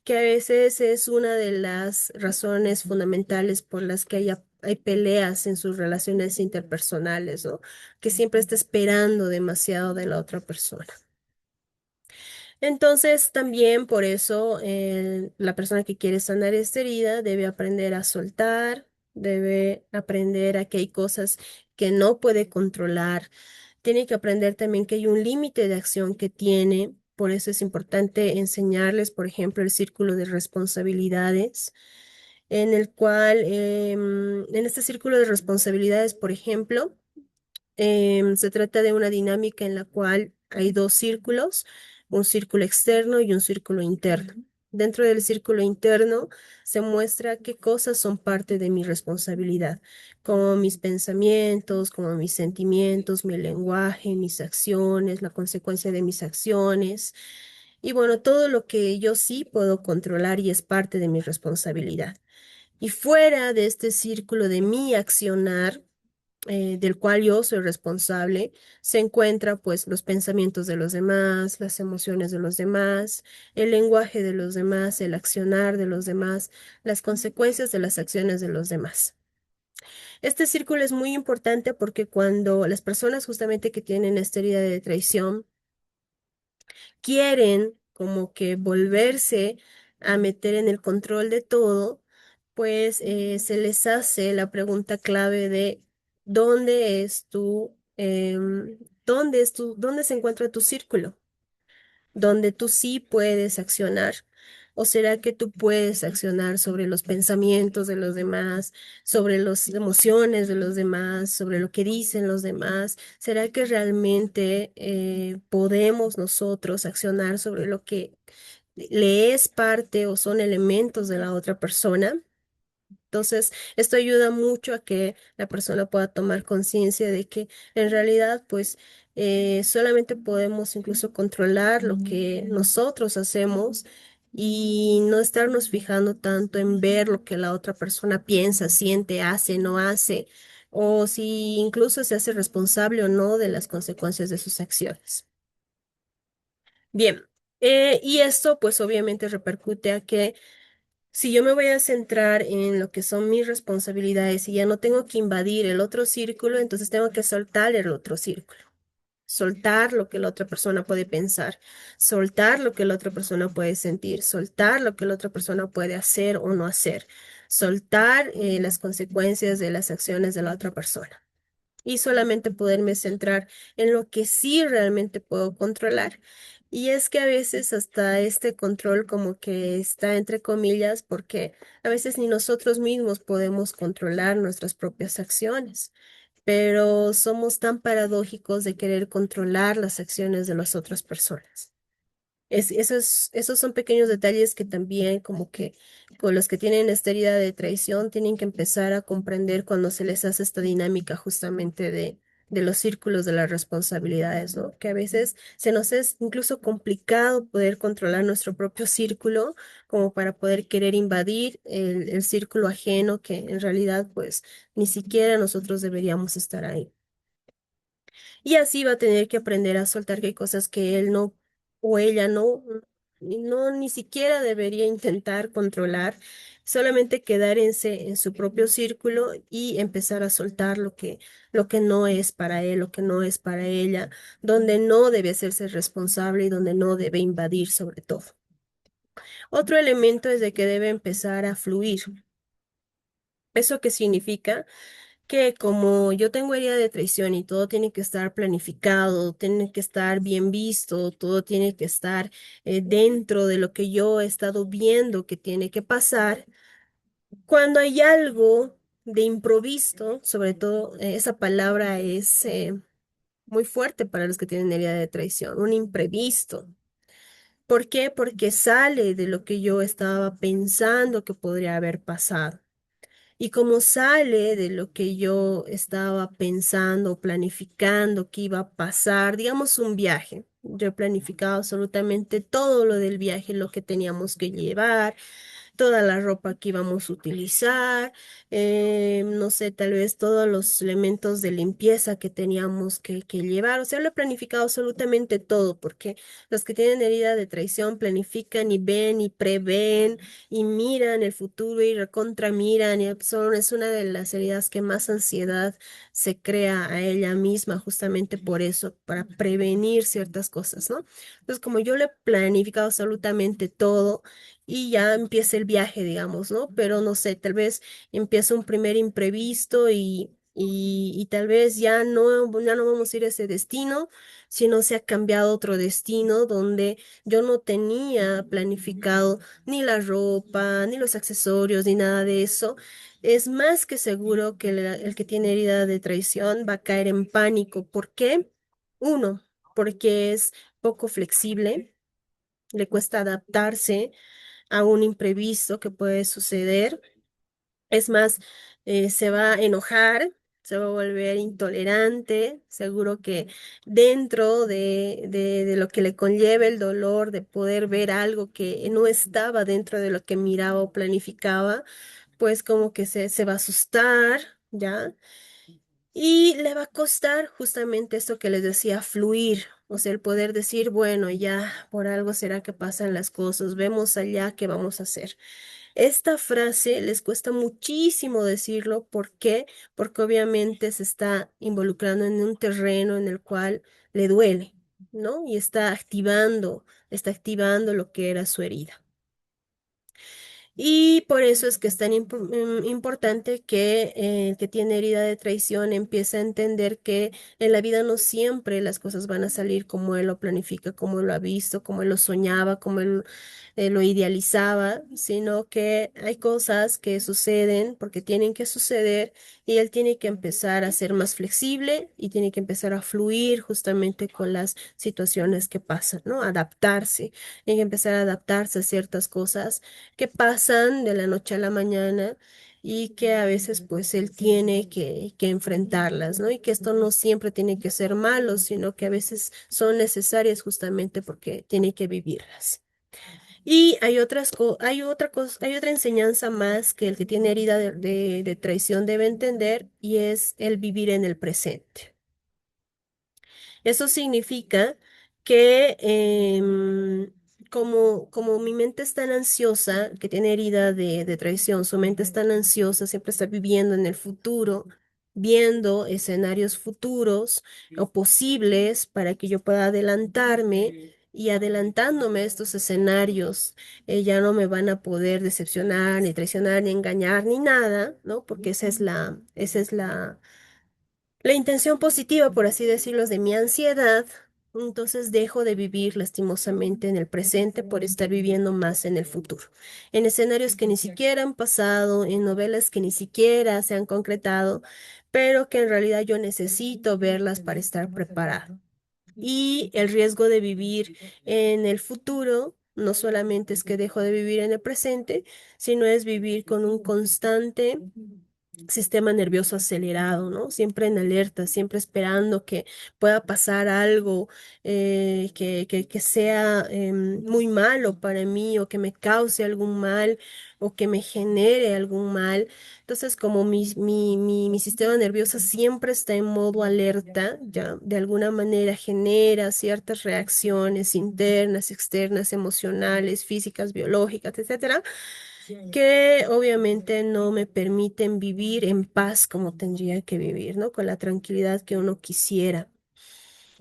que a veces es una de las razones fundamentales por las que hay peleas en sus relaciones interpersonales, ¿no? Que siempre está esperando demasiado de la otra persona. Entonces, también por eso la persona que quiere sanar esta herida debe aprender a soltar, debe aprender a que hay cosas que no puede controlar, tiene que aprender también que hay un límite de acción que tiene. Por eso es importante enseñarles, por ejemplo, el círculo de responsabilidades, en el cual, en este círculo de responsabilidades, por ejemplo, se trata de una dinámica en la cual hay dos círculos, un círculo externo y un círculo interno. Dentro del círculo interno se muestra qué cosas son parte de mi responsabilidad, como mis pensamientos, como mis sentimientos, mi lenguaje, mis acciones, la consecuencia de mis acciones. Y bueno, todo lo que yo sí puedo controlar y es parte de mi responsabilidad. Y fuera de este círculo de mi accionar, del cual yo soy responsable, se encuentra pues los pensamientos de los demás, las emociones de los demás, el lenguaje de los demás, el accionar de los demás, las consecuencias de las acciones de los demás. Este círculo es muy importante porque cuando las personas justamente que tienen esta herida de traición quieren como que volverse a meter en el control de todo, pues se les hace la pregunta clave de ¿dónde es dónde se encuentra tu círculo? Donde tú sí puedes accionar. ¿O será que tú puedes accionar sobre los pensamientos de los demás, sobre las emociones de los demás, sobre lo que dicen los demás? ¿Será que realmente podemos nosotros accionar sobre lo que le es parte o son elementos de la otra persona? Entonces, esto ayuda mucho a que la persona pueda tomar conciencia de que en realidad, pues, solamente podemos incluso controlar lo que nosotros hacemos y no estarnos fijando tanto en ver lo que la otra persona piensa, siente, hace, no hace, o si incluso se hace responsable o no de las consecuencias de sus acciones. Bien, y esto pues obviamente repercute a que si yo me voy a centrar en lo que son mis responsabilidades y ya no tengo que invadir el otro círculo, entonces tengo que soltar el otro círculo, soltar lo que la otra persona puede pensar, soltar lo que la otra persona puede sentir, soltar lo que la otra persona puede hacer o no hacer, soltar las consecuencias de las acciones de la otra persona y solamente poderme centrar en lo que sí realmente puedo controlar. Y es que a veces hasta este control como que está entre comillas, porque a veces ni nosotros mismos podemos controlar nuestras propias acciones, pero somos tan paradójicos de querer controlar las acciones de las otras personas. Esos son pequeños detalles que también como que con los que tienen esta herida de traición tienen que empezar a comprender cuando se les hace esta dinámica justamente de los círculos de las responsabilidades, ¿no? Que a veces se nos es incluso complicado poder controlar nuestro propio círculo como para poder querer invadir el círculo ajeno que en realidad pues ni siquiera nosotros deberíamos estar ahí. Y así va a tener que aprender a soltar que hay cosas que él no o ella no ni siquiera debería intentar controlar, solamente quedarse en su propio círculo y empezar a soltar lo que no es para él, lo que no es para ella, donde no debe hacerse responsable y donde no debe invadir sobre todo. Otro elemento es de que debe empezar a fluir. ¿Eso qué significa? Que como yo tengo herida de traición y todo tiene que estar planificado, tiene que estar bien visto, todo tiene que estar dentro de lo que yo he estado viendo que tiene que pasar, cuando hay algo de improviso, sobre todo esa palabra es muy fuerte para los que tienen herida de traición, un imprevisto. ¿Por qué? Porque sale de lo que yo estaba pensando que podría haber pasado. Y como sale de lo que yo estaba pensando, planificando que iba a pasar, digamos un viaje. Yo he planificado absolutamente todo lo del viaje, lo que teníamos que llevar, toda la ropa que íbamos a utilizar, no sé, tal vez todos los elementos de limpieza que teníamos que llevar. O sea, lo he planificado absolutamente todo, porque los que tienen herida de traición planifican y ven y prevén y miran el futuro y recontra miran. Y es una de las heridas que más ansiedad se crea a ella misma, justamente por eso, para prevenir ciertas cosas, ¿no? Entonces, como yo le he planificado absolutamente todo, y ya empieza el viaje, digamos, ¿no? Pero no sé, tal vez empieza un primer imprevisto y tal vez ya no vamos a ir a ese destino, sino se ha cambiado otro destino donde yo no tenía planificado ni la ropa, ni los accesorios, ni nada de eso. Es más que seguro que el que tiene herida de traición va a caer en pánico. ¿Por qué? Uno, porque es poco flexible, le cuesta adaptarse a un imprevisto que puede suceder. Es más, se va a enojar, se va a volver intolerante. Seguro que dentro de lo que le conlleva el dolor de poder ver algo que no estaba dentro de lo que miraba o planificaba, pues como que se va a asustar, ¿ya? Y le va a costar justamente esto que les decía, fluir. O sea, el poder decir, bueno, ya por algo será que pasan las cosas, vemos allá qué vamos a hacer. Esta frase les cuesta muchísimo decirlo. ¿Por qué? Porque obviamente se está involucrando en un terreno en el cual le duele, ¿no? Y está activando lo que era su herida. Y por eso es que es tan importante que el que tiene herida de traición empiece a entender que en la vida no siempre las cosas van a salir como él lo planifica, como él lo ha visto, como él lo soñaba, como él lo idealizaba, sino que hay cosas que suceden porque tienen que suceder y él tiene que empezar a ser más flexible y tiene que empezar a fluir justamente con las situaciones que pasan, ¿no? Adaptarse, tiene que empezar a adaptarse a ciertas cosas que pasan de la noche a la mañana y que a veces pues él tiene que enfrentarlas, ¿no? Y que esto no siempre tiene que ser malo, sino que a veces son necesarias justamente porque tiene que vivirlas. Y hay otra enseñanza más que el que tiene herida de traición debe entender y es el vivir en el presente. Eso significa que como mi mente es tan ansiosa, que tiene herida de traición, su mente es tan ansiosa, siempre está viviendo en el futuro, viendo escenarios futuros o posibles para que yo pueda adelantarme. Y adelantándome a estos escenarios, ya no me van a poder decepcionar, ni traicionar, ni engañar, ni nada, ¿no? Porque esa es la intención positiva, por así decirlo, es de mi ansiedad. Entonces dejo de vivir lastimosamente en el presente por estar viviendo más en el futuro, en escenarios que ni siquiera han pasado, en novelas que ni siquiera se han concretado, pero que en realidad yo necesito verlas para estar preparado. Y el riesgo de vivir en el futuro no solamente es que dejo de vivir en el presente, sino es vivir con un constante sistema nervioso acelerado, ¿no? Siempre en alerta, siempre esperando que pueda pasar algo que sea muy malo para mí o que me cause algún mal o que me genere algún mal. Entonces, como mi sistema nervioso siempre está en modo alerta, ya de alguna manera genera ciertas reacciones internas, externas, emocionales, físicas, biológicas, etcétera, que obviamente no me permiten vivir en paz como tendría que vivir, ¿no? Con la tranquilidad que uno quisiera.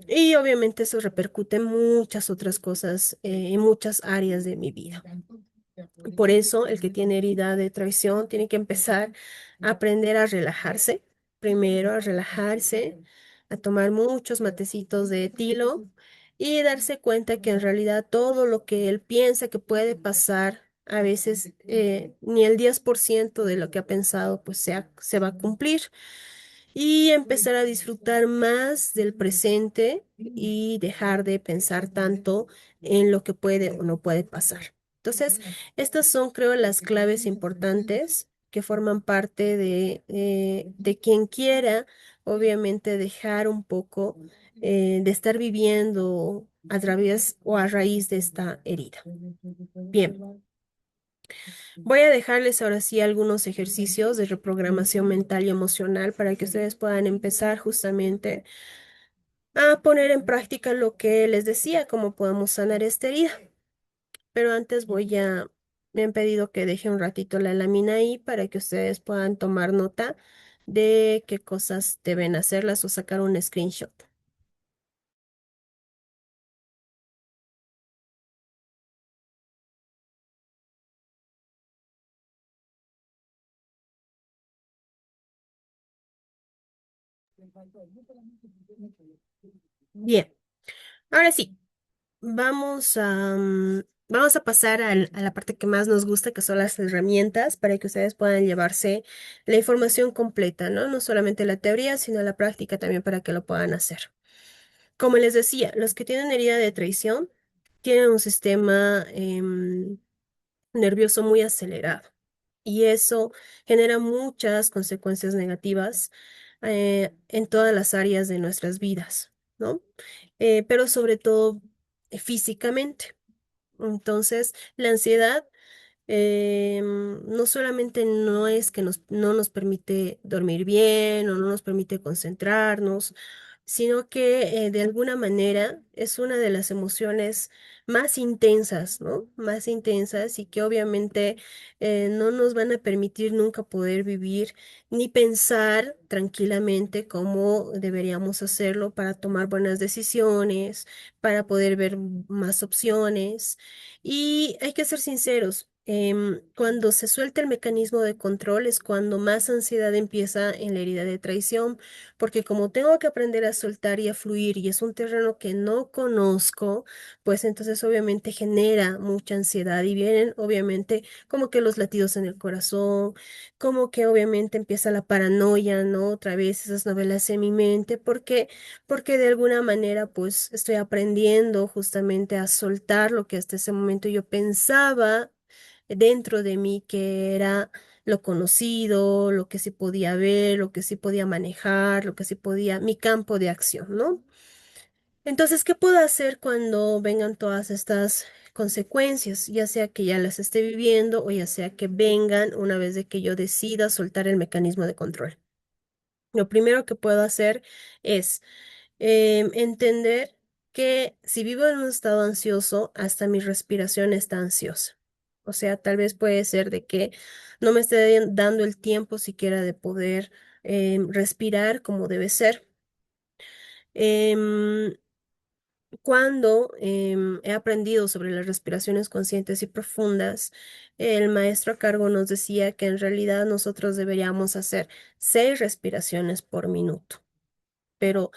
Y obviamente eso repercute en muchas otras cosas, en muchas áreas de mi vida. Por eso el que tiene herida de traición tiene que empezar a aprender a relajarse, primero a relajarse, a tomar muchos matecitos de etilo y darse cuenta que en realidad todo lo que él piensa que puede pasar, a veces ni el 10% de lo que ha pensado pues se va a cumplir y empezar a disfrutar más del presente y dejar de pensar tanto en lo que puede o no puede pasar. Entonces, estas son, creo, las claves importantes que forman parte de quien quiera, obviamente, dejar un poco de estar viviendo a través o a raíz de esta herida. Bien, voy a dejarles ahora sí algunos ejercicios de reprogramación mental y emocional para que ustedes puedan empezar justamente a poner en práctica lo que les decía, cómo podemos sanar esta herida. Pero antes me han pedido que deje un ratito la lámina ahí para que ustedes puedan tomar nota de qué cosas deben hacerlas o sacar un screenshot. Bien, ahora sí. Vamos a pasar a la parte que más nos gusta, que son las herramientas, para que ustedes puedan llevarse la información completa, ¿no? No solamente la teoría, sino la práctica también para que lo puedan hacer. Como les decía, los que tienen herida de traición tienen un sistema nervioso muy acelerado y eso genera muchas consecuencias negativas en todas las áreas de nuestras vidas, ¿no? Pero sobre todo físicamente. Entonces, la ansiedad no solamente no es que no nos permite dormir bien o no nos permite concentrarnos, sino que de alguna manera es una de las emociones más intensas, ¿no? Más intensas y que obviamente no nos van a permitir nunca poder vivir ni pensar tranquilamente como deberíamos hacerlo para tomar buenas decisiones, para poder ver más opciones. Y hay que ser sinceros, cuando se suelta el mecanismo de control es cuando más ansiedad empieza en la herida de traición, porque como tengo que aprender a soltar y a fluir y es un terreno que no conozco, pues entonces obviamente genera mucha ansiedad y vienen obviamente como que los latidos en el corazón, como que obviamente empieza la paranoia, ¿no? Otra vez esas novelas en mi mente, porque de alguna manera pues estoy aprendiendo justamente a soltar lo que hasta ese momento yo pensaba dentro de mí que era lo conocido, lo que sí podía ver, lo que sí podía manejar, lo que sí podía, mi campo de acción, ¿no? Entonces, ¿qué puedo hacer cuando vengan todas estas consecuencias? Ya sea que ya las esté viviendo o ya sea que vengan una vez de que yo decida soltar el mecanismo de control. Lo primero que puedo hacer es entender que si vivo en un estado ansioso, hasta mi respiración está ansiosa. O sea, tal vez puede ser de que no me esté dando el tiempo siquiera de poder respirar como debe ser. Em, Cuando he aprendido sobre las respiraciones conscientes y profundas, el maestro a cargo nos decía que en realidad nosotros deberíamos hacer 6 respiraciones por minuto. Pero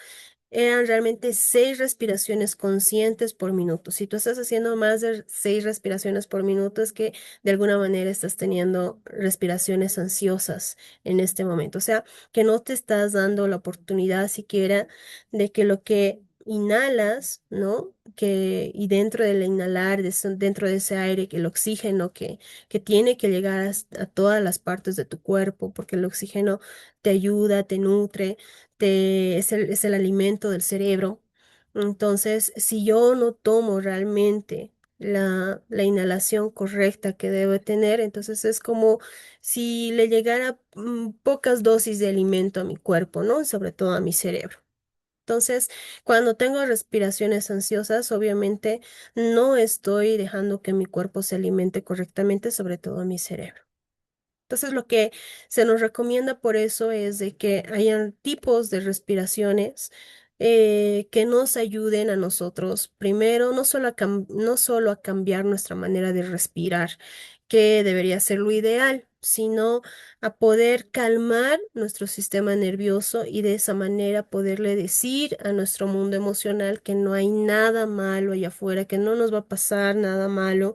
eran realmente 6 respiraciones conscientes por minuto. Si tú estás haciendo más de 6 respiraciones por minuto, es que de alguna manera estás teniendo respiraciones ansiosas en este momento. O sea, que no te estás dando la oportunidad siquiera de que lo que inhalas, ¿no? Y dentro del inhalar, dentro de ese aire, que el oxígeno que tiene que llegar a todas las partes de tu cuerpo, porque el oxígeno te ayuda, te nutre es el alimento del cerebro. Entonces, si yo no tomo realmente la inhalación correcta que debe tener, entonces es como si le llegara pocas dosis de alimento a mi cuerpo, ¿no? Sobre todo a mi cerebro. Entonces, cuando tengo respiraciones ansiosas, obviamente no estoy dejando que mi cuerpo se alimente correctamente, sobre todo a mi cerebro. Entonces, lo que se nos recomienda por eso es de que hayan tipos de respiraciones que nos ayuden a nosotros, primero, no solo a cambiar nuestra manera de respirar, que debería ser lo ideal, sino a poder calmar nuestro sistema nervioso y de esa manera poderle decir a nuestro mundo emocional que no hay nada malo allá afuera, que no nos va a pasar nada malo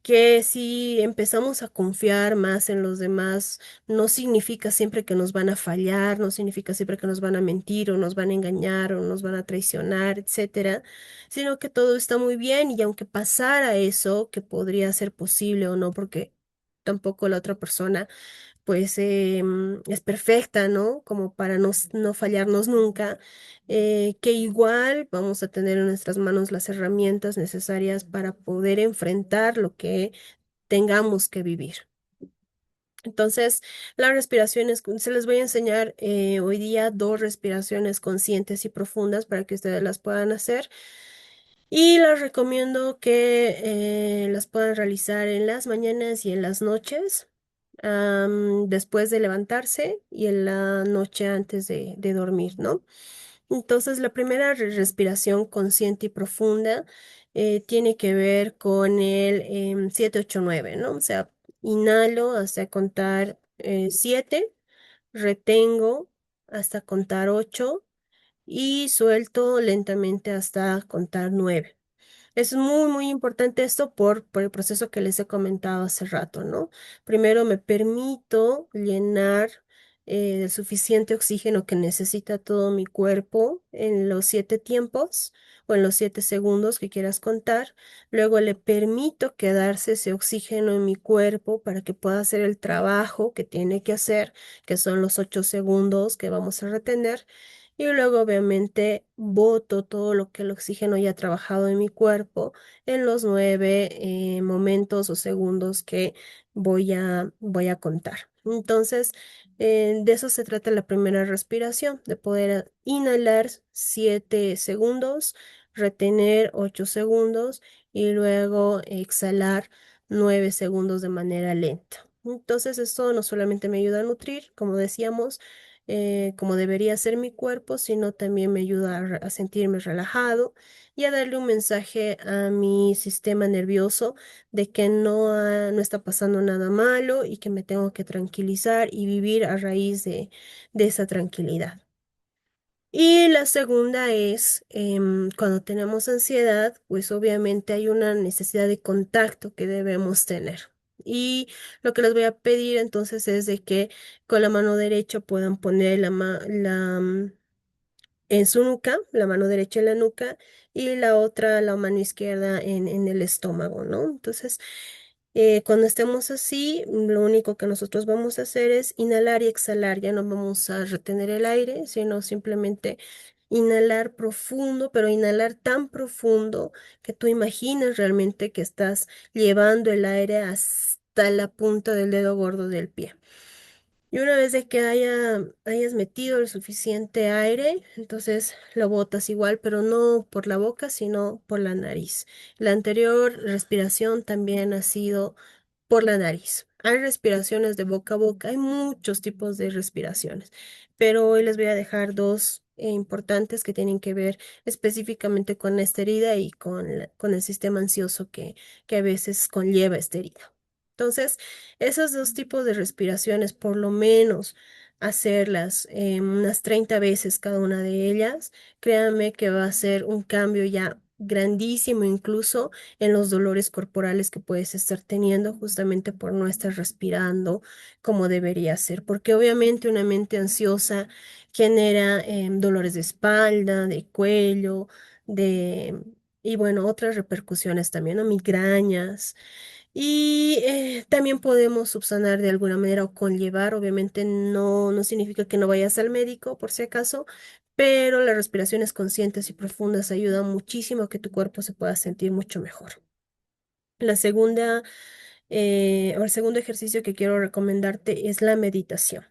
que si empezamos a confiar más en los demás, no significa siempre que nos van a fallar, no significa siempre que nos van a mentir o nos van a engañar o nos van a traicionar, etcétera, sino que todo está muy bien y aunque pasara eso, que podría ser posible o no, porque tampoco la otra persona pues es perfecta, ¿no? Como para no fallarnos nunca, que igual vamos a tener en nuestras manos las herramientas necesarias para poder enfrentar lo que tengamos que vivir. Entonces, las respiraciones, se les voy a enseñar hoy día dos respiraciones conscientes y profundas para que ustedes las puedan hacer. Y les recomiendo que las puedan realizar en las mañanas y en las noches, después de levantarse y en la noche antes de dormir, ¿no? Entonces, la primera respiración consciente y profunda tiene que ver con el 7-8-9, ¿no? O sea, inhalo hasta contar 7, retengo hasta contar 8 y suelto lentamente hasta contar 9. Es muy, muy importante esto por el proceso que les he comentado hace rato, ¿no? Primero me permito llenar el suficiente oxígeno que necesita todo mi cuerpo en los 7 tiempos o en los 7 segundos que quieras contar. Luego le permito quedarse ese oxígeno en mi cuerpo para que pueda hacer el trabajo que tiene que hacer, que son los 8 segundos que vamos a retener. Y luego obviamente boto todo lo que el oxígeno ya ha trabajado en mi cuerpo en los 9 momentos o segundos que voy a contar. Entonces, de eso se trata la primera respiración, de poder inhalar 7 segundos, retener 8 segundos y luego exhalar 9 segundos de manera lenta. Entonces, esto no solamente me ayuda a nutrir, como decíamos, como debería ser mi cuerpo, sino también me ayuda a sentirme relajado y a darle un mensaje a mi sistema nervioso de que no está pasando nada malo y que me tengo que tranquilizar y vivir a raíz de esa tranquilidad. Y la segunda es, cuando tenemos ansiedad, pues obviamente hay una necesidad de contacto que debemos tener. Y lo que les voy a pedir entonces es de que con la mano derecha puedan poner en su nuca, la mano derecha en la nuca y la otra, la mano izquierda en el estómago, ¿no? Entonces, cuando estemos así, lo único que nosotros vamos a hacer es inhalar y exhalar, ya no vamos a retener el aire, sino simplemente inhalar profundo, pero inhalar tan profundo que tú imaginas realmente que estás llevando el aire hasta la punta del dedo gordo del pie. Y una vez de que hayas metido el suficiente aire, entonces lo botas igual, pero no por la boca, sino por la nariz. La anterior respiración también ha sido por la nariz. Hay respiraciones de boca a boca, hay muchos tipos de respiraciones, pero hoy les voy a dejar dos importantes que tienen que ver específicamente con esta herida y con el sistema ansioso que a veces conlleva esta herida. Entonces, esos dos tipos de respiraciones, por lo menos hacerlas unas 30 veces cada una de ellas, créanme que va a ser un cambio ya grandísimo incluso en los dolores corporales que puedes estar teniendo justamente por no estar respirando como debería ser, porque obviamente una mente ansiosa genera dolores de espalda, de cuello, de... Y bueno, otras repercusiones también, ¿no? Migrañas. Y también podemos subsanar de alguna manera o conllevar, obviamente no significa que no vayas al médico por si acaso, pero las respiraciones conscientes y profundas ayudan muchísimo a que tu cuerpo se pueda sentir mucho mejor. La segunda, o el segundo ejercicio que quiero recomendarte es la meditación.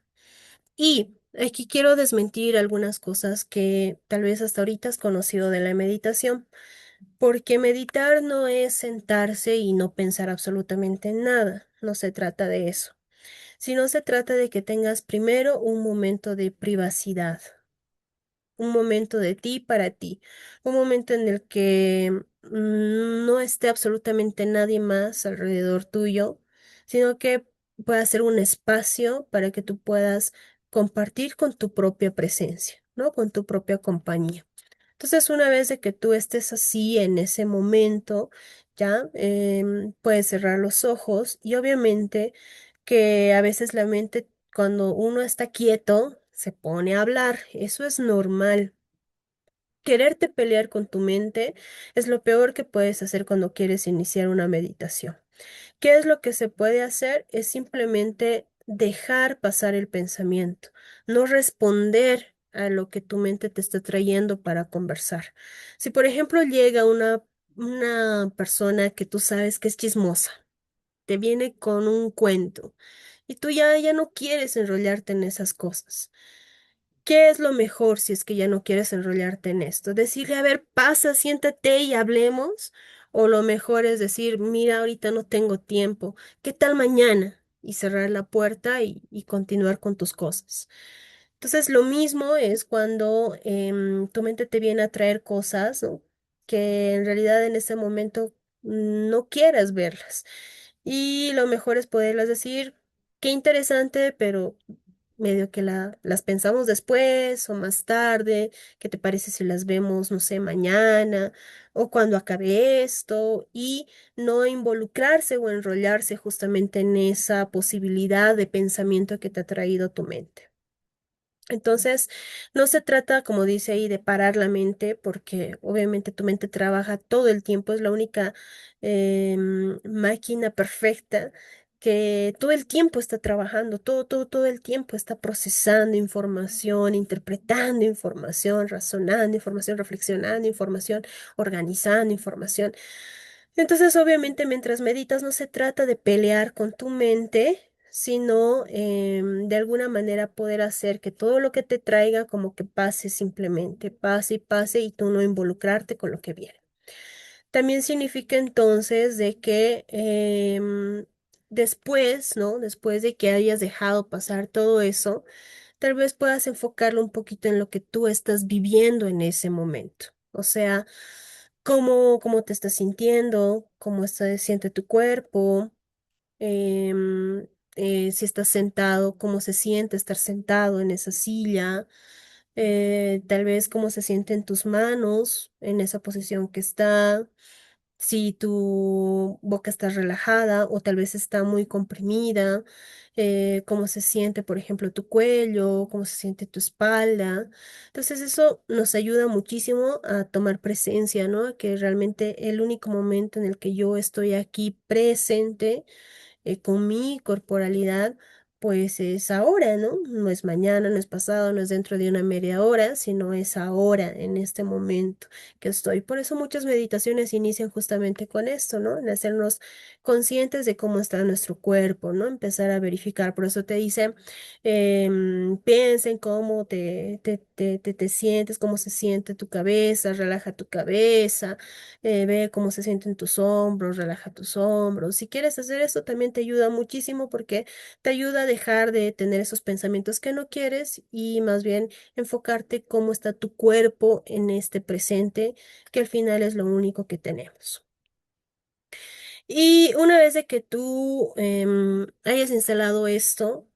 Y aquí quiero desmentir algunas cosas que tal vez hasta ahorita has conocido de la meditación, porque meditar no es sentarse y no pensar absolutamente en nada, no se trata de eso, sino se trata de que tengas primero un momento de privacidad, un momento de ti para ti, un momento en el que no esté absolutamente nadie más alrededor tuyo, sino que pueda ser un espacio para que tú puedas compartir con tu propia presencia, ¿no? Con tu propia compañía. Entonces, una vez de que tú estés así en ese momento, ¿ya? Puedes cerrar los ojos y obviamente que a veces la mente, cuando uno está quieto, se pone a hablar. Eso es normal. Quererte pelear con tu mente es lo peor que puedes hacer cuando quieres iniciar una meditación. ¿Qué es lo que se puede hacer? Es simplemente dejar pasar el pensamiento, no responder a lo que tu mente te está trayendo para conversar. Si, por ejemplo, llega una persona que tú sabes que es chismosa, te viene con un cuento y tú ya no quieres enrollarte en esas cosas. ¿Qué es lo mejor si es que ya no quieres enrollarte en esto? Decirle, a ver, pasa, siéntate y hablemos. O lo mejor es decir, mira, ahorita no tengo tiempo. ¿Qué tal mañana? Y cerrar la puerta y continuar con tus cosas. Entonces, lo mismo es cuando tu mente te viene a traer cosas, ¿no? Que en realidad en ese momento no quieras verlas. Y lo mejor es poderlas decir, qué interesante, pero medio que las pensamos después o más tarde. ¿Qué te parece si las vemos, no sé, mañana o cuando acabe esto? Y no involucrarse o enrollarse justamente en esa posibilidad de pensamiento que te ha traído tu mente. Entonces, no se trata, como dice ahí, de parar la mente, porque obviamente tu mente trabaja todo el tiempo, es la única máquina perfecta que todo el tiempo está trabajando, todo el tiempo está procesando información, interpretando información, razonando información, reflexionando información, organizando información. Entonces, obviamente, mientras meditas, no se trata de pelear con tu mente, sino de alguna manera poder hacer que todo lo que te traiga como que pase simplemente, pase y pase y tú no involucrarte con lo que viene. También significa entonces de que después, ¿no? Después de que hayas dejado pasar todo eso, tal vez puedas enfocarlo un poquito en lo que tú estás viviendo en ese momento. O sea, cómo te estás sintiendo, se siente tu cuerpo, em, si estás sentado, cómo se siente estar sentado en esa silla, tal vez cómo se sienten tus manos en esa posición que está, si tu boca está relajada o tal vez está muy comprimida, cómo se siente, por ejemplo, tu cuello, cómo se siente tu espalda. Entonces eso nos ayuda muchísimo a tomar presencia, ¿no? A que realmente el único momento en el que yo estoy aquí presente con mi corporalidad, pues es ahora, ¿no? No es mañana, no es pasado, no es dentro de una media hora, sino es ahora, en este momento que estoy. Por eso muchas meditaciones inician justamente con esto, ¿no? En hacernos conscientes de cómo está nuestro cuerpo, ¿no? Empezar a verificar. Por eso te dice, piensa en cómo te sientes, cómo se siente tu cabeza, relaja tu cabeza, ve cómo se sienten tus hombros, relaja tus hombros. Si quieres hacer eso, también te ayuda muchísimo porque te ayuda a dejar de tener esos pensamientos que no quieres y más bien enfocarte cómo está tu cuerpo en este presente, que al final es lo único que tenemos. Y una vez de que tú hayas instalado esto,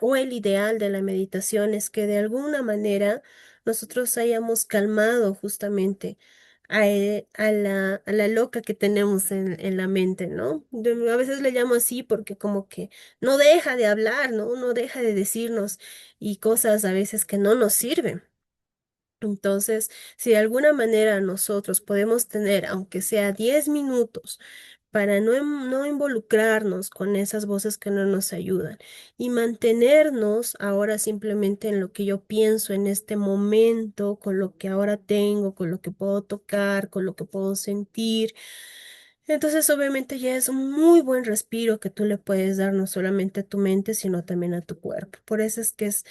o el ideal de la meditación es que de alguna manera nosotros hayamos calmado justamente a la loca que tenemos en la mente, ¿no? A veces le llamo así porque como que no deja de hablar, ¿no? No deja de decirnos y cosas a veces que no nos sirven. Entonces, si de alguna manera nosotros podemos tener, aunque sea 10 minutos, para no involucrarnos con esas voces que no nos ayudan y mantenernos ahora simplemente en lo que yo pienso en este momento, con lo que ahora tengo, con lo que puedo tocar, con lo que puedo sentir. Entonces, obviamente ya es un muy buen respiro que tú le puedes dar no solamente a tu mente, sino también a tu cuerpo. Por eso es que es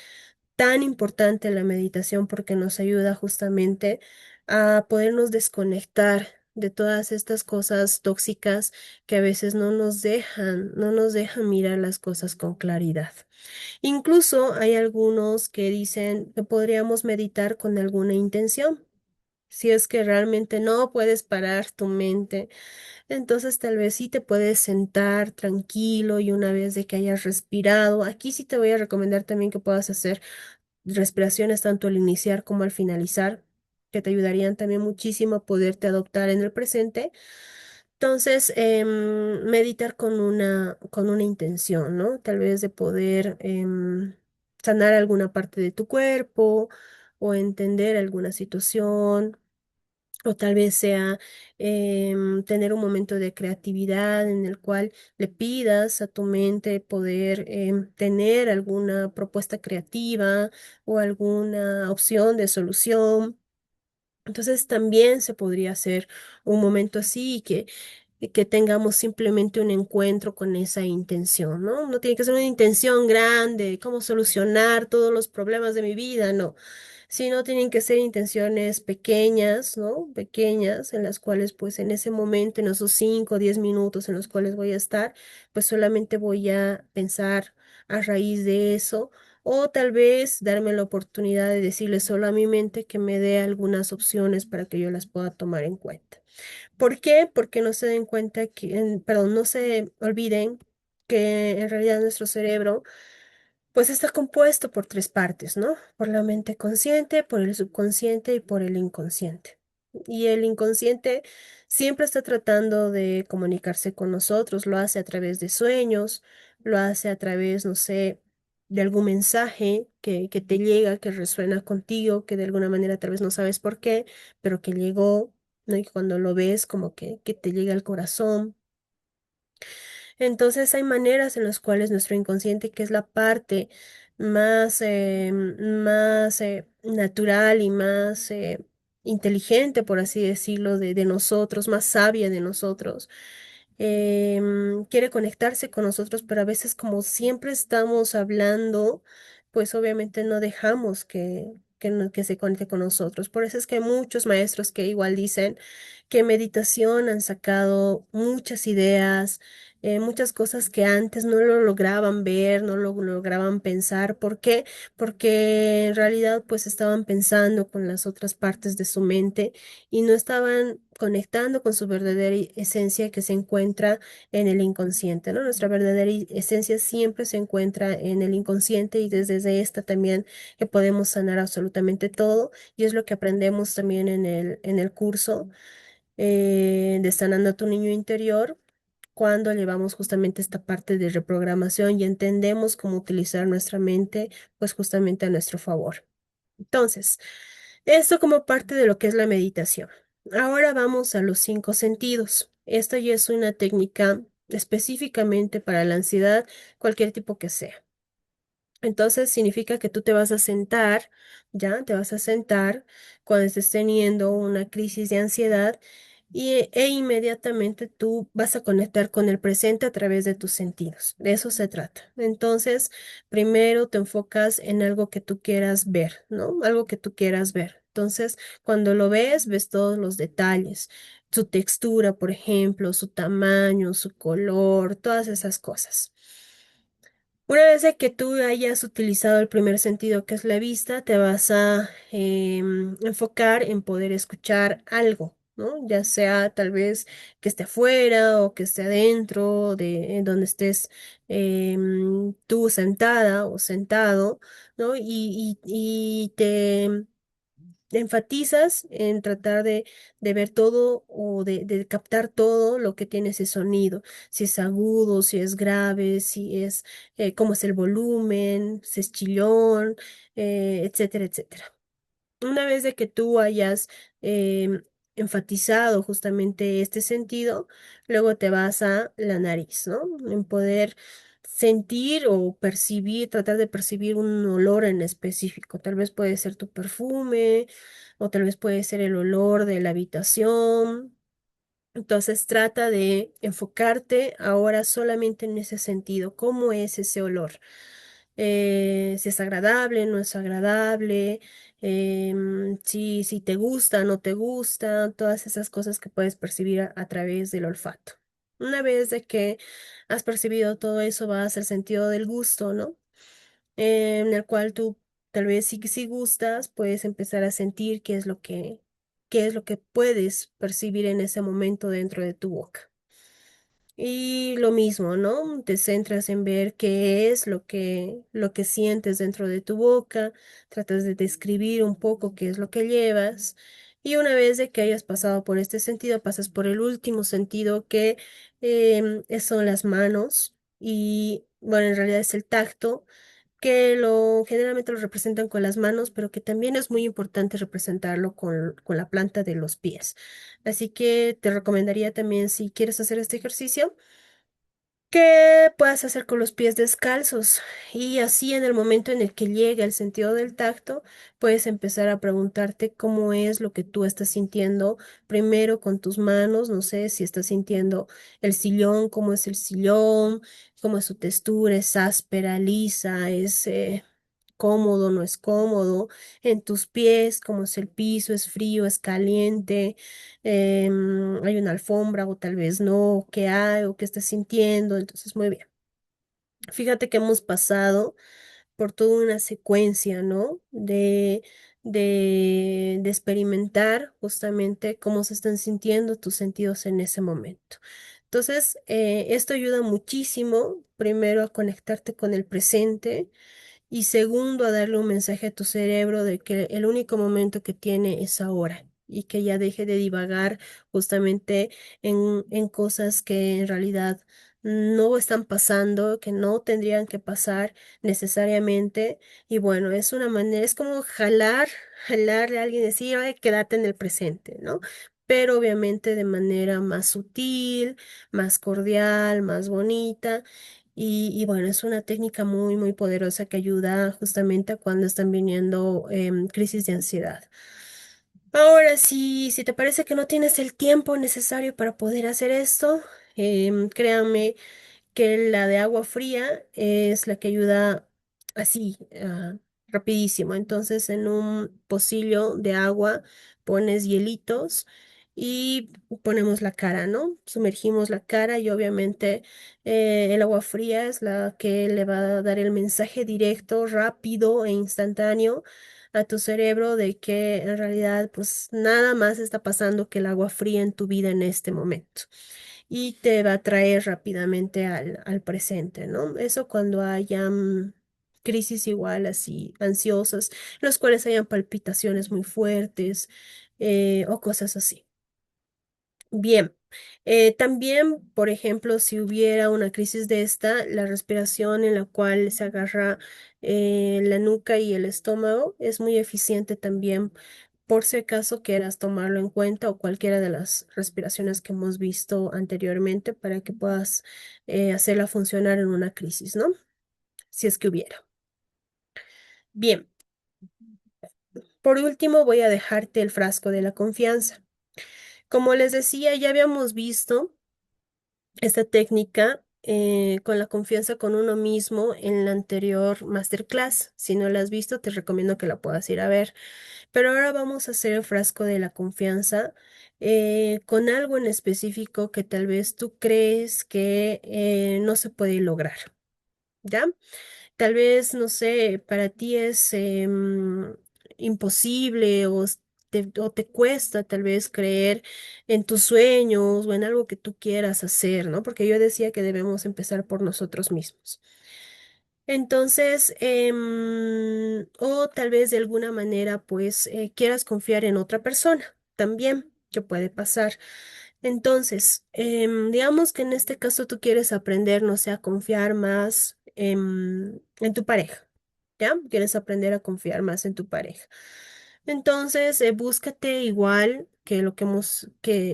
tan importante la meditación porque nos ayuda justamente a podernos desconectar de todas estas cosas tóxicas que a veces no nos dejan mirar las cosas con claridad. Incluso hay algunos que dicen que podríamos meditar con alguna intención. Si es que realmente no puedes parar tu mente, entonces tal vez sí te puedes sentar tranquilo y una vez de que hayas respirado, aquí sí te voy a recomendar también que puedas hacer respiraciones tanto al iniciar como al finalizar, que te ayudarían también muchísimo a poderte adoptar en el presente. Entonces, meditar con una intención, ¿no? Tal vez de poder sanar alguna parte de tu cuerpo o entender alguna situación, o tal vez sea tener un momento de creatividad en el cual le pidas a tu mente poder tener alguna propuesta creativa o alguna opción de solución. Entonces también se podría hacer un momento así que tengamos simplemente un encuentro con esa intención, ¿no? No tiene que ser una intención grande, cómo solucionar todos los problemas de mi vida, no, sino tienen que ser intenciones pequeñas, ¿no? Pequeñas, en las cuales pues en ese momento, en esos 5 o 10 minutos en los cuales voy a estar, pues solamente voy a pensar a raíz de eso. O tal vez darme la oportunidad de decirle solo a mi mente que me dé algunas opciones para que yo las pueda tomar en cuenta. ¿Por qué? Porque no se den cuenta que, perdón, no se olviden que en realidad nuestro cerebro pues está compuesto por tres partes, ¿no? Por la mente consciente, por el subconsciente y por el inconsciente. Y el inconsciente siempre está tratando de comunicarse con nosotros, lo hace a través de sueños, lo hace a través, no sé, de algún mensaje que te llega, que resuena contigo, que de alguna manera tal vez no sabes por qué, pero que llegó, ¿no? Y cuando lo ves como que te llega al corazón. Entonces hay maneras en las cuales nuestro inconsciente, que es la parte más natural y más inteligente, por así decirlo, de nosotros, más sabia de nosotros, quiere conectarse con nosotros, pero a veces como siempre estamos hablando, pues obviamente no dejamos que se conecte con nosotros. Por eso es que hay muchos maestros que igual dicen que en meditación han sacado muchas ideas, muchas cosas que antes no lo lograban ver, no lo lograban pensar. ¿Por qué? Porque en realidad pues estaban pensando con las otras partes de su mente y no estaban conectando con su verdadera esencia que se encuentra en el inconsciente, ¿no? Nuestra verdadera esencia siempre se encuentra en el inconsciente y desde esta también que podemos sanar absolutamente todo y es lo que aprendemos también en el curso de Sanando a tu niño interior, cuando llevamos justamente esta parte de reprogramación y entendemos cómo utilizar nuestra mente, pues justamente a nuestro favor. Entonces, esto como parte de lo que es la meditación. Ahora vamos a los cinco sentidos. Esta ya es una técnica específicamente para la ansiedad, cualquier tipo que sea. Entonces significa que tú te vas a sentar, ya, te vas a sentar cuando estés teniendo una crisis de ansiedad e inmediatamente tú vas a conectar con el presente a través de tus sentidos. De eso se trata. Entonces, primero te enfocas en algo que tú quieras ver, ¿no? Algo que tú quieras ver. Entonces, cuando lo ves, ves todos los detalles, su textura, por ejemplo, su tamaño, su color, todas esas cosas. Una vez de que tú hayas utilizado el primer sentido, que es la vista, te vas a enfocar en poder escuchar algo, ¿no? Ya sea tal vez que esté afuera o que esté adentro de en donde estés tú sentada o sentado, ¿no? Y te enfatizas en tratar de ver todo o de captar todo lo que tiene ese sonido, si es agudo, si es grave, si es, cómo es el volumen, si es chillón, etcétera, etcétera. Una vez de que tú hayas enfatizado justamente este sentido, luego te vas a la nariz, ¿no? En poder sentir o percibir, tratar de percibir un olor en específico. Tal vez puede ser tu perfume o tal vez puede ser el olor de la habitación. Entonces trata de enfocarte ahora solamente en ese sentido. ¿Cómo es ese olor? Si es agradable, no es agradable, si te gusta, no te gusta, todas esas cosas que puedes percibir a través del olfato. Una vez de que has percibido todo eso, vas al sentido del gusto, ¿no? En el cual tú tal vez si gustas, puedes empezar a sentir qué es lo que puedes percibir en ese momento dentro de tu boca. Y lo mismo, ¿no? Te centras en ver qué es lo que sientes dentro de tu boca, tratas de describir un poco qué es lo que llevas Y una vez de que hayas pasado por este sentido, pasas por el último sentido que son las manos y bueno, en realidad es el tacto, que lo generalmente lo representan con las manos, pero que también es muy importante representarlo con la planta de los pies. Así que te recomendaría también, si quieres hacer este ejercicio, que puedas hacer con los pies descalzos y así en el momento en el que llega el sentido del tacto, puedes empezar a preguntarte cómo es lo que tú estás sintiendo primero con tus manos, no sé si estás sintiendo el sillón, cómo es el sillón, cómo es su textura, es áspera, lisa, es cómodo, no es cómodo, en tus pies, cómo es el piso, es frío, es caliente, hay una alfombra o tal vez no, qué hay o qué estás sintiendo, entonces muy bien. Fíjate que hemos pasado por toda una secuencia, ¿no? De experimentar justamente cómo se están sintiendo tus sentidos en ese momento. Entonces, esto ayuda muchísimo, primero, a conectarte con el presente y segundo, a darle un mensaje a tu cerebro de que el único momento que tiene es ahora y que ya deje de divagar justamente en cosas que en realidad no están pasando, que no tendrían que pasar necesariamente. Y bueno, es una manera, es como jalarle a alguien y decir, ay, quédate en el presente, ¿no? Pero obviamente de manera más sutil, más cordial, más bonita. Y bueno, es una técnica muy, muy poderosa que ayuda justamente a cuando están viniendo crisis de ansiedad. Ahora, si te parece que no tienes el tiempo necesario para poder hacer esto, créanme que la de agua fría es la que ayuda así, rapidísimo. Entonces, en un pocillo de agua pones hielitos y ponemos la cara, ¿no? Sumergimos la cara y obviamente el agua fría es la que le va a dar el mensaje directo, rápido e instantáneo a tu cerebro de que en realidad pues nada más está pasando que el agua fría en tu vida en este momento y te va a traer rápidamente al presente, ¿no? Eso cuando haya crisis igual así ansiosas, en los cuales hayan palpitaciones muy fuertes o cosas así. Bien, también, por ejemplo, si hubiera una crisis de esta, la respiración en la cual se agarra la nuca y el estómago es muy eficiente también por si acaso quieras tomarlo en cuenta o cualquiera de las respiraciones que hemos visto anteriormente para que puedas hacerla funcionar en una crisis, ¿no? Si es que hubiera. Bien, por último voy a dejarte el frasco de la confianza. Como les decía, ya habíamos visto esta técnica con la confianza con uno mismo en la anterior masterclass. Si no la has visto, te recomiendo que la puedas ir a ver. Pero ahora vamos a hacer el frasco de la confianza con algo en específico que tal vez tú crees que no se puede lograr, ¿ya? Tal vez, no sé, para ti es imposible o te cuesta tal vez creer en tus sueños o en algo que tú quieras hacer, ¿no? Porque yo decía que debemos empezar por nosotros mismos. Entonces, o tal vez de alguna manera, pues, quieras confiar en otra persona también, que puede pasar. Entonces, digamos que en este caso tú quieres aprender, no sé, a confiar más en tu pareja, ¿ya? Quieres aprender a confiar más en tu pareja. Entonces, búscate igual que lo que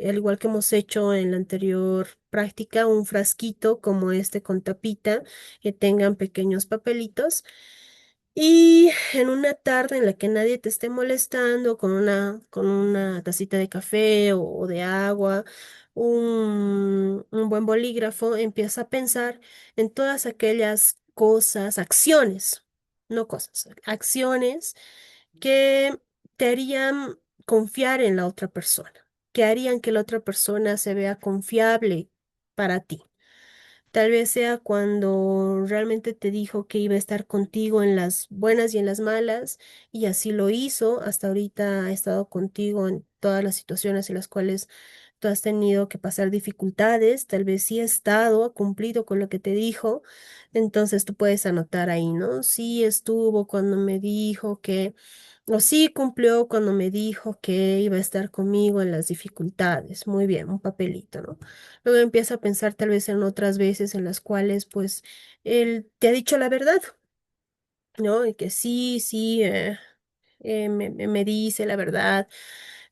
al igual que hemos hecho en la anterior práctica, un frasquito como este con tapita que tengan pequeños papelitos. Y en una tarde en la que nadie te esté molestando con una tacita de café o de agua, un buen bolígrafo, empieza a pensar en todas aquellas cosas, acciones, no cosas, acciones que te harían confiar en la otra persona, que harían que la otra persona se vea confiable para ti. Tal vez sea cuando realmente te dijo que iba a estar contigo en las buenas y en las malas, y así lo hizo. Hasta ahorita ha estado contigo en todas las situaciones en las cuales tú has tenido que pasar dificultades, tal vez sí ha estado, ha cumplido con lo que te dijo, entonces tú puedes anotar ahí, ¿no? Sí estuvo cuando me dijo que, o sí cumplió cuando me dijo que iba a estar conmigo en las dificultades. Muy bien, un papelito, ¿no? Luego empieza a pensar tal vez en otras veces en las cuales pues él te ha dicho la verdad, ¿no? Y que sí, sí, me dice la verdad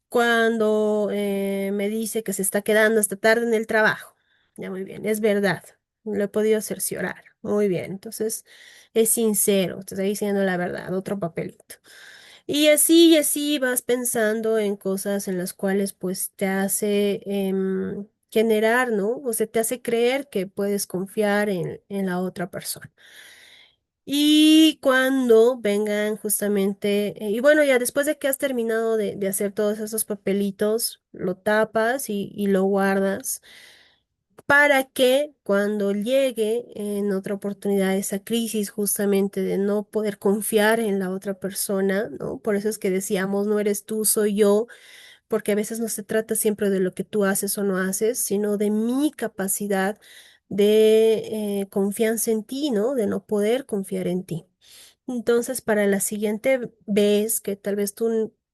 cuando me dice que se está quedando hasta tarde en el trabajo. Ya, muy bien, es verdad, lo he podido cerciorar. Muy bien, entonces es sincero, te está diciendo la verdad, otro papelito. Y así vas pensando en cosas en las cuales pues te hace generar, ¿no? O sea, te hace creer que puedes confiar en la otra persona. Y cuando vengan justamente, y bueno, ya después de que has terminado de hacer todos esos papelitos, lo tapas y lo guardas para que cuando llegue en otra oportunidad esa crisis justamente de no poder confiar en la otra persona, ¿no? Por eso es que decíamos, no eres tú, soy yo, porque a veces no se trata siempre de lo que tú haces o no haces, sino de mi capacidad de confianza en ti, ¿no? De no poder confiar en ti. Entonces, para la siguiente vez que tal vez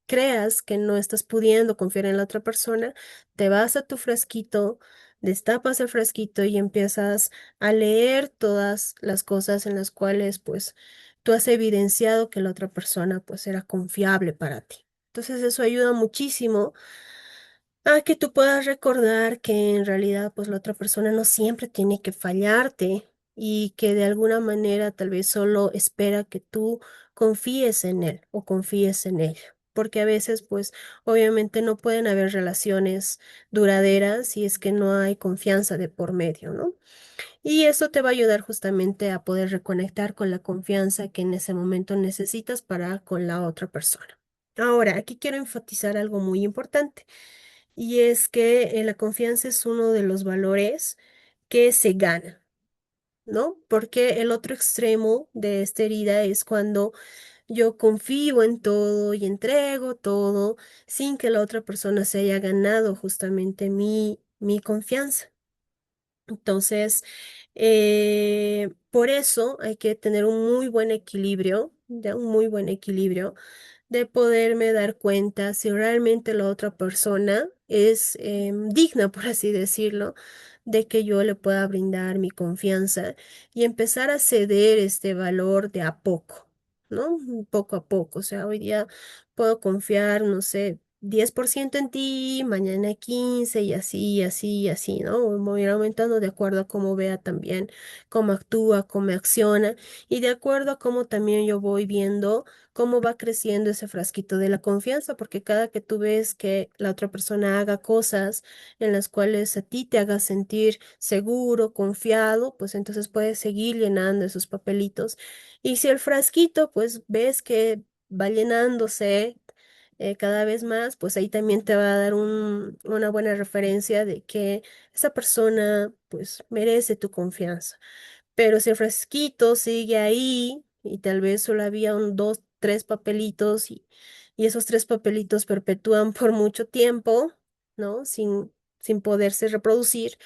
creas que no estás pudiendo confiar en la otra persona, te vas a tu frasquito, destapas el frasquito y empiezas a leer todas las cosas en las cuales pues tú has evidenciado que la otra persona pues era confiable para ti. Entonces, eso ayuda muchísimo a que tú puedas recordar que en realidad pues la otra persona no siempre tiene que fallarte y que de alguna manera tal vez solo espera que tú confíes en él o confíes en ella. Porque a veces pues obviamente no pueden haber relaciones duraderas si es que no hay confianza de por medio, ¿no? Y eso te va a ayudar justamente a poder reconectar con la confianza que en ese momento necesitas para con la otra persona. Ahora, aquí quiero enfatizar algo muy importante. Y es que la confianza es uno de los valores que se gana, ¿no? Porque el otro extremo de esta herida es cuando yo confío en todo y entrego todo sin que la otra persona se haya ganado justamente mi confianza. Entonces, por eso hay que tener un muy buen equilibrio, ya un muy buen equilibrio de poderme dar cuenta si realmente la otra persona es digna, por así decirlo, de que yo le pueda brindar mi confianza y empezar a ceder este valor de a poco, ¿no? Poco a poco. O sea, hoy día puedo confiar, no sé, 10% en ti, mañana 15 y así, y así, y así, ¿no? Voy a ir aumentando de acuerdo a cómo vea también cómo actúa, cómo acciona y de acuerdo a cómo también yo voy viendo cómo va creciendo ese frasquito de la confianza, porque cada que tú ves que la otra persona haga cosas en las cuales a ti te haga sentir seguro, confiado, pues entonces puedes seguir llenando esos papelitos. Y si el frasquito, pues ves que va llenándose cada vez más, pues ahí también te va a dar una buena referencia de que esa persona, pues merece tu confianza. Pero si el fresquito sigue ahí y tal vez solo había dos, tres papelitos y esos tres papelitos perpetúan por mucho tiempo, ¿no? Sin poderse reproducir,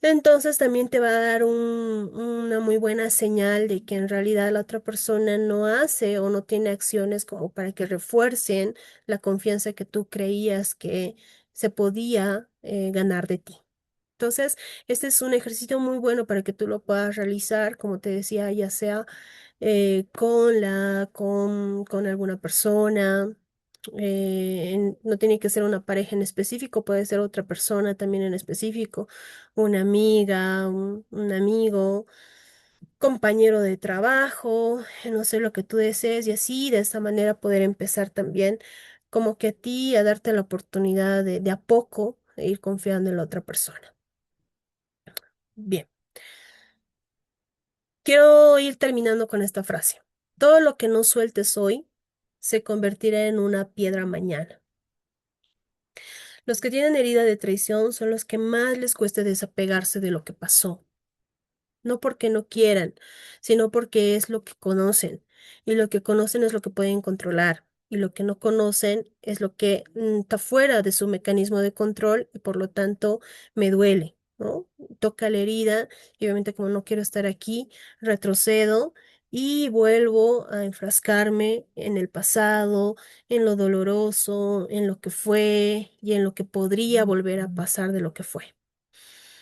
entonces también te va a dar una muy buena señal de que en realidad la otra persona no hace o no tiene acciones como para que refuercen la confianza que tú creías que se podía ganar de ti. Entonces, este es un ejercicio muy bueno para que tú lo puedas realizar, como te decía, ya sea con alguna persona. No tiene que ser una pareja en específico, puede ser otra persona también en específico, una amiga, un amigo, compañero de trabajo, no sé lo que tú desees y así de esta manera poder empezar también como que a ti a darte la oportunidad de a poco ir confiando en la otra persona. Bien, quiero ir terminando con esta frase. Todo lo que no sueltes hoy se convertirá en una piedra mañana. Los que tienen herida de traición son los que más les cuesta desapegarse de lo que pasó. No porque no quieran, sino porque es lo que conocen. Y lo que conocen es lo que pueden controlar. y lo que no conocen es lo que está fuera de su mecanismo de control y por lo tanto me duele, ¿no? Toca la herida y obviamente como no quiero estar aquí, retrocedo y vuelvo a enfrascarme en el pasado, en lo doloroso, en lo que fue y en lo que podría volver a pasar de lo que fue.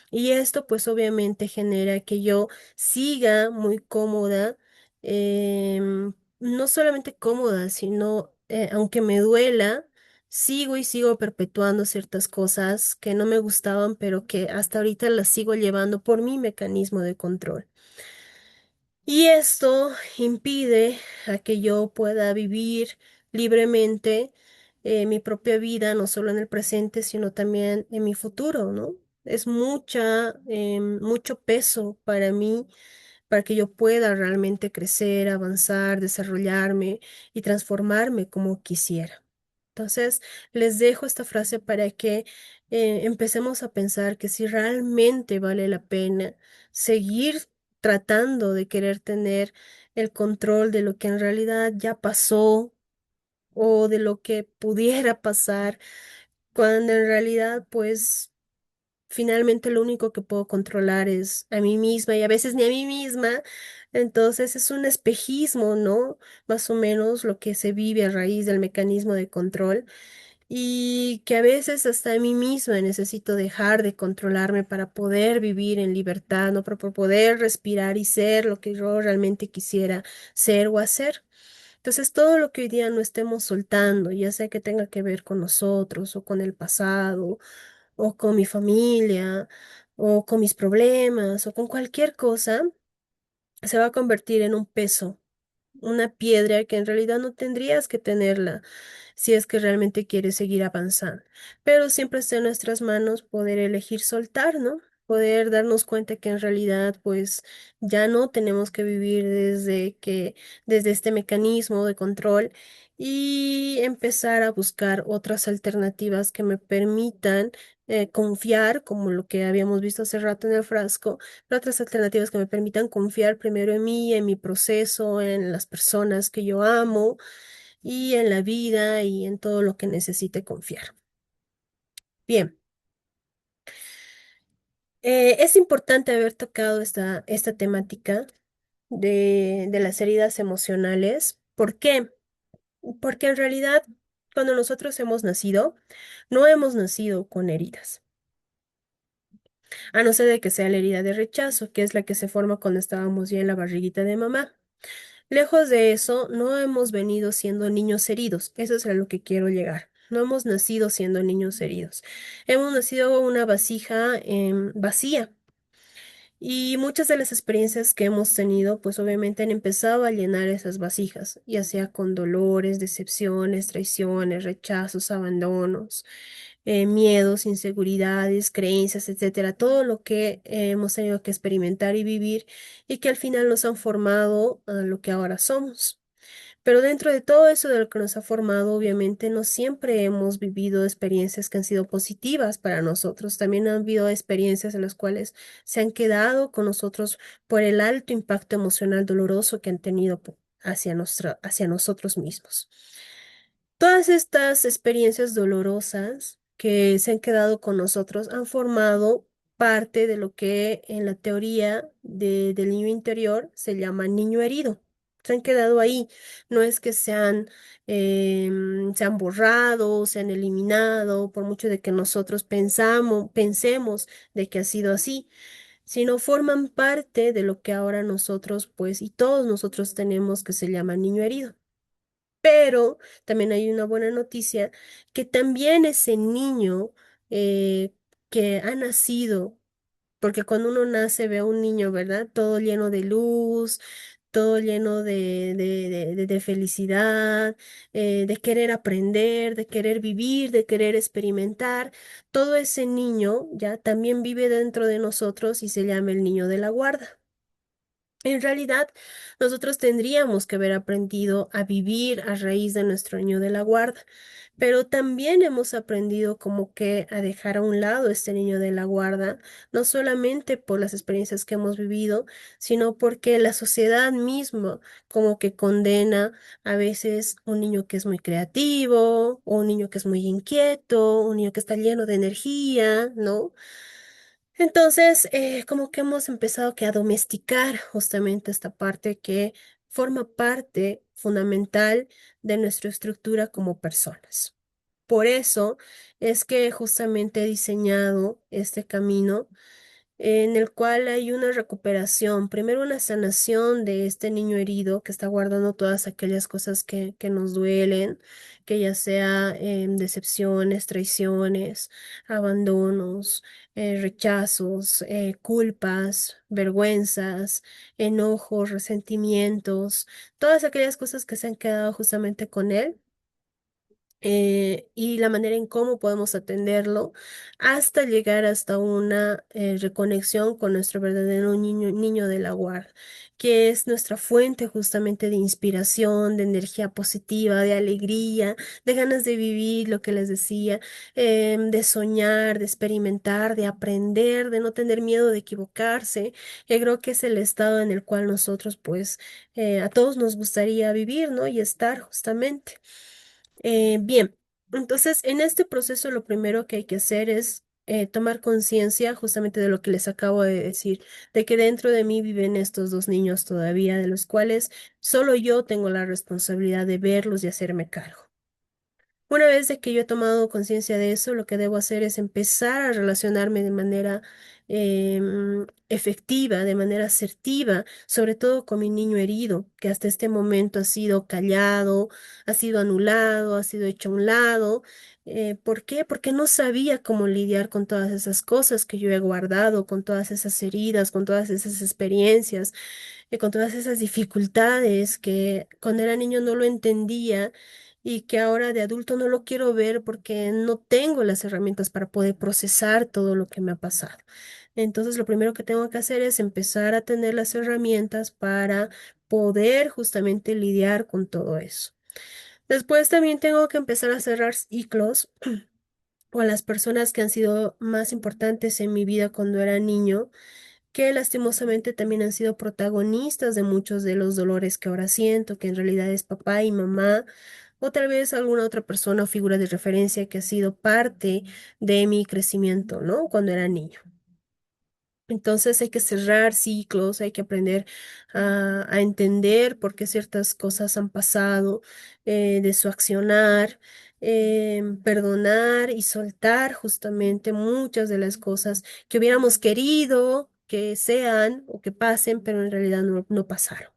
Y esto pues obviamente genera que yo siga muy cómoda, no solamente cómoda, sino aunque me duela, sigo y sigo perpetuando ciertas cosas que no me gustaban, pero que hasta ahorita las sigo llevando por mi mecanismo de control. Y esto impide a que yo pueda vivir libremente mi propia vida, no solo en el presente, sino también en mi futuro, ¿no? Es mucho peso para mí, para que yo pueda realmente crecer, avanzar, desarrollarme y transformarme como quisiera. Entonces, les dejo esta frase para que empecemos a pensar que si realmente vale la pena seguir tratando de querer tener el control de lo que en realidad ya pasó o de lo que pudiera pasar, cuando en realidad pues finalmente lo único que puedo controlar es a mí misma y a veces ni a mí misma. Entonces es un espejismo, ¿no? Más o menos lo que se vive a raíz del mecanismo de control y que a veces hasta a mí misma necesito dejar de controlarme para poder vivir en libertad, ¿no? Para poder respirar y ser lo que yo realmente quisiera ser o hacer. Entonces, todo lo que hoy día no estemos soltando, ya sea que tenga que ver con nosotros o con el pasado o con mi familia o con mis problemas o con cualquier cosa, se va a convertir en un peso, una piedra que en realidad no tendrías que tenerla si es que realmente quieres seguir avanzando. Pero siempre está en nuestras manos poder elegir soltar, ¿no? Poder darnos cuenta que en realidad, pues, ya no tenemos que vivir desde este mecanismo de control y empezar a buscar otras alternativas que me permitan confiar, como lo que habíamos visto hace rato en el frasco, pero otras alternativas que me permitan confiar primero en mí, en mi proceso, en las personas que yo amo y en la vida y en todo lo que necesite confiar. Bien, es importante haber tocado esta temática de las heridas emocionales. ¿Por qué? Porque en realidad, cuando nosotros hemos nacido, no hemos nacido con heridas, a no ser de que sea la herida de rechazo, que es la que se forma cuando estábamos ya en la barriguita de mamá. Lejos de eso, no hemos venido siendo niños heridos. Eso es a lo que quiero llegar. No hemos nacido siendo niños heridos. Hemos nacido una vasija vacía. Y muchas de las experiencias que hemos tenido, pues obviamente han empezado a llenar esas vasijas, ya sea con dolores, decepciones, traiciones, rechazos, abandonos, miedos, inseguridades, creencias, etcétera. Todo lo que hemos tenido que experimentar y vivir y que al final nos han formado a lo que ahora somos. Pero dentro de todo eso de lo que nos ha formado, obviamente no siempre hemos vivido experiencias que han sido positivas para nosotros. También han habido experiencias en las cuales se han quedado con nosotros por el alto impacto emocional doloroso que han tenido hacia nosotros mismos. Todas estas experiencias dolorosas que se han quedado con nosotros han formado parte de lo que en la teoría del niño interior se llama niño herido. Se han quedado ahí. No es que se han borrado, se han eliminado, por mucho de que nosotros pensemos de que ha sido así, sino forman parte de lo que ahora nosotros, pues, y todos nosotros tenemos que se llama niño herido. Pero también hay una buena noticia, que también ese niño eh, que ha nacido, porque cuando uno nace ve a un niño, ¿verdad? Todo lleno de luz, todo lleno de felicidad, de querer aprender, de querer vivir, de querer experimentar. Todo ese niño ya también vive dentro de nosotros y se llama el niño de la guarda. En realidad, nosotros tendríamos que haber aprendido a vivir a raíz de nuestro niño de la guarda, pero también hemos aprendido como que a dejar a un lado este niño de la guarda, no solamente por las experiencias que hemos vivido, sino porque la sociedad misma como que condena a veces un niño que es muy creativo, o un niño que es muy inquieto, un niño que está lleno de energía, ¿no? Entonces, como que hemos empezado que a domesticar justamente esta parte que forma parte fundamental de nuestra estructura como personas. Por eso es que justamente he diseñado este camino en el cual hay una recuperación, primero una sanación de este niño herido que está guardando todas aquellas cosas que nos duelen, que ya sea decepciones, traiciones, abandonos, rechazos, culpas, vergüenzas, enojos, resentimientos, todas aquellas cosas que se han quedado justamente con él, y la manera en cómo podemos atenderlo hasta llegar hasta una reconexión con nuestro verdadero niño de la guarda, que es nuestra fuente justamente de inspiración, de energía positiva, de alegría, de ganas de vivir, lo que les decía, de soñar, de experimentar, de aprender, de no tener miedo de equivocarse. Yo creo que es el estado en el cual nosotros, pues, a todos nos gustaría vivir, ¿no? Y estar justamente. Bien, entonces en este proceso lo primero que hay que hacer es tomar conciencia justamente de lo que les acabo de decir, de que dentro de mí viven estos dos niños todavía, de los cuales solo yo tengo la responsabilidad de verlos y hacerme cargo. Una vez de que yo he tomado conciencia de eso, lo que debo hacer es empezar a relacionarme de manera efectiva, de manera asertiva, sobre todo con mi niño herido, que hasta este momento ha sido callado, ha sido anulado, ha sido hecho a un lado. ¿Por qué? Porque no sabía cómo lidiar con todas esas cosas que yo he guardado, con todas esas heridas, con todas esas experiencias, con todas esas dificultades que cuando era niño no lo entendía y que ahora de adulto no lo quiero ver porque no tengo las herramientas para poder procesar todo lo que me ha pasado. Entonces, lo primero que tengo que hacer es empezar a tener las herramientas para poder justamente lidiar con todo eso. Después también tengo que empezar a cerrar ciclos con las personas que han sido más importantes en mi vida cuando era niño, que lastimosamente también han sido protagonistas de muchos de los dolores que ahora siento, que en realidad es papá y mamá, o tal vez alguna otra persona o figura de referencia que ha sido parte de mi crecimiento, ¿no? Cuando era niño. Entonces hay que cerrar ciclos, hay que aprender a entender por qué ciertas cosas han pasado, de su accionar, perdonar y soltar justamente muchas de las cosas que hubiéramos querido que sean o que pasen, pero en realidad no pasaron.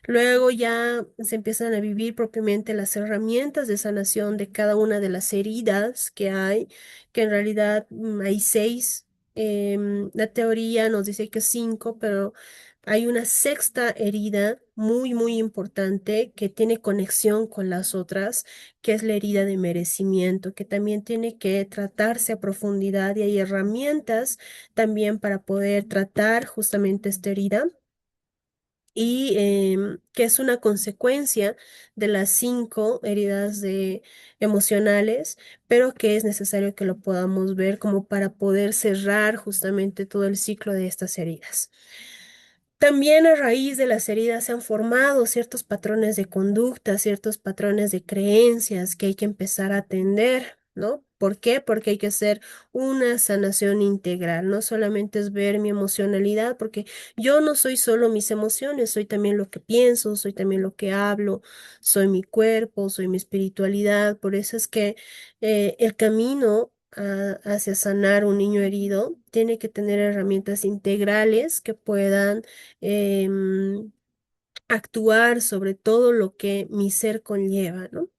Luego ya se empiezan a vivir propiamente las herramientas de sanación de cada una de las heridas que hay, que en realidad hay seis. La teoría nos dice que cinco, pero hay una sexta herida muy importante que tiene conexión con las otras, que es la herida de merecimiento, que también tiene que tratarse a profundidad y hay herramientas también para poder tratar justamente esta herida y que es una consecuencia de las cinco heridas emocionales, pero que es necesario que lo podamos ver como para poder cerrar justamente todo el ciclo de estas heridas. También a raíz de las heridas se han formado ciertos patrones de conducta, ciertos patrones de creencias que hay que empezar a atender, ¿no? ¿Por qué? Porque hay que hacer una sanación integral, no solamente es ver mi emocionalidad, porque yo no soy solo mis emociones, soy también lo que pienso, soy también lo que hablo, soy mi cuerpo, soy mi espiritualidad, por eso es que el camino hacia sanar un niño herido tiene que tener herramientas integrales que puedan em, actuar sobre todo lo que mi ser conlleva, ¿no?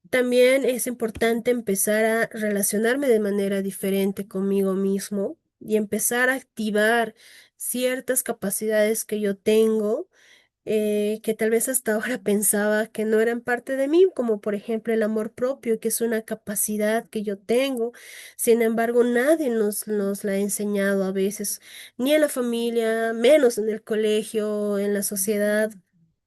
También es importante empezar a relacionarme de manera diferente conmigo mismo y empezar a activar ciertas capacidades que yo tengo, que tal vez hasta ahora pensaba que no eran parte de mí, como por ejemplo el amor propio, que es una capacidad que yo tengo. Sin embargo, nadie nos la ha enseñado a veces, ni en la familia, menos en el colegio, en la sociedad,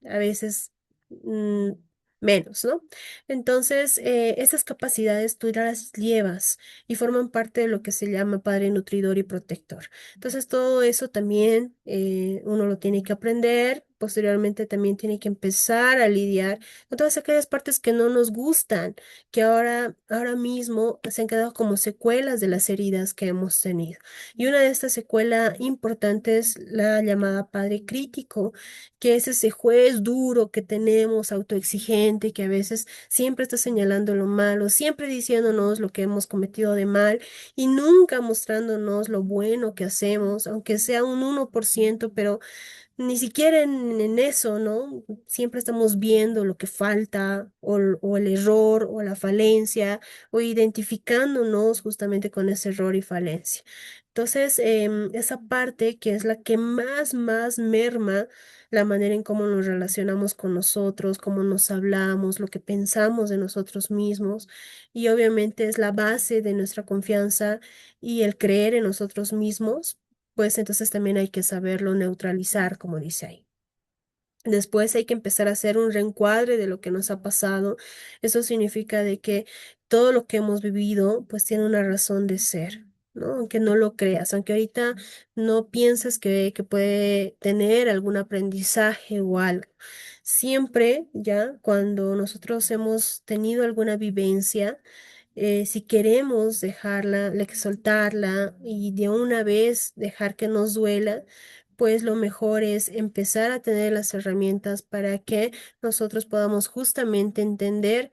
a veces mm, menos, ¿no? Entonces, esas capacidades tú las llevas y forman parte de lo que se llama padre nutridor y protector. Entonces, todo eso también uno lo tiene que aprender. Posteriormente también tiene que empezar a lidiar con todas aquellas partes que no nos gustan, que ahora mismo se han quedado como secuelas de las heridas que hemos tenido. Y una de estas secuelas importantes es la llamada padre crítico, que es ese juez duro que tenemos, autoexigente, que a veces siempre está señalando lo malo, siempre diciéndonos lo que hemos cometido de mal y nunca mostrándonos lo bueno que hacemos, aunque sea un 1%, pero ni siquiera en eso, ¿no? Siempre estamos viendo lo que falta o el error o la falencia o identificándonos justamente con ese error y falencia. Entonces, esa parte que es la que más merma la manera en cómo nos relacionamos con nosotros, cómo nos hablamos, lo que pensamos de nosotros mismos y obviamente es la base de nuestra confianza y el creer en nosotros mismos, pues entonces también hay que saberlo neutralizar, como dice ahí. Después hay que empezar a hacer un reencuadre de lo que nos ha pasado. Eso significa de que todo lo que hemos vivido, pues tiene una razón de ser, ¿no? Aunque no lo creas, aunque ahorita no pienses que puede tener algún aprendizaje o algo. Siempre, ya, cuando nosotros hemos tenido alguna vivencia, si queremos dejarla, soltarla y de una vez dejar que nos duela, pues lo mejor es empezar a tener las herramientas para que nosotros podamos justamente entender,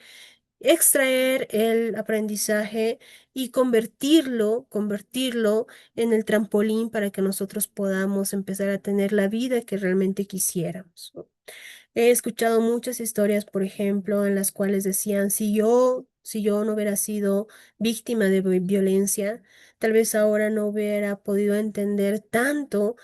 extraer el aprendizaje y convertirlo en el trampolín para que nosotros podamos empezar a tener la vida que realmente quisiéramos, ¿no? He escuchado muchas historias, por ejemplo, en las cuales decían, si yo no hubiera sido víctima de violencia, tal vez ahora no hubiera podido entender tanto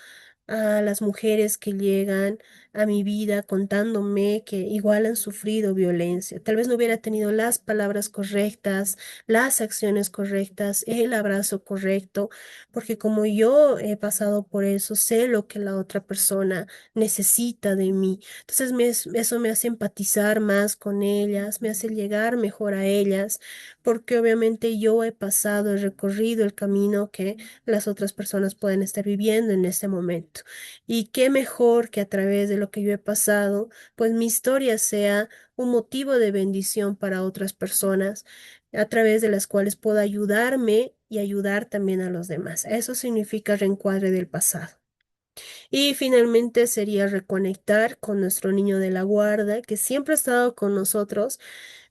a las mujeres que llegan a mi vida contándome que igual han sufrido violencia. Tal vez no hubiera tenido las palabras correctas, las acciones correctas, el abrazo correcto, porque como yo he pasado por eso, sé lo que la otra persona necesita de mí. Entonces eso me hace empatizar más con ellas, me hace llegar mejor a ellas, porque obviamente yo he pasado, he recorrido el camino que las otras personas pueden estar viviendo en este momento. Y qué mejor que a través de lo que yo he pasado, pues mi historia sea un motivo de bendición para otras personas, a través de las cuales pueda ayudarme y ayudar también a los demás. Eso significa reencuadre del pasado. Y finalmente sería reconectar con nuestro niño de la guarda, que siempre ha estado con nosotros,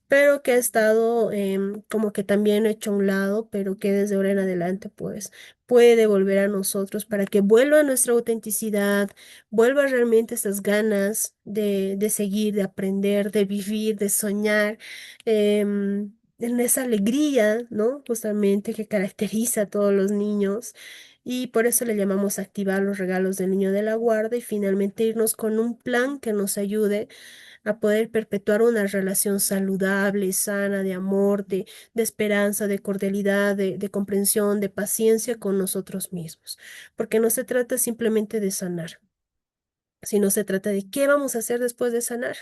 pero que ha estado como que también hecho a un lado, pero que desde ahora en adelante pues puede volver a nosotros para que vuelva a nuestra autenticidad, vuelva realmente esas ganas de seguir, de aprender, de vivir, de soñar, en esa alegría, ¿no? Justamente que caracteriza a todos los niños. Y por eso le llamamos activar los regalos del niño de la guarda y finalmente irnos con un plan que nos ayude a poder perpetuar una relación saludable, sana, de amor, de esperanza, de cordialidad, de comprensión, de paciencia con nosotros mismos. Porque no se trata simplemente de sanar, sino se trata de qué vamos a hacer después de sanar,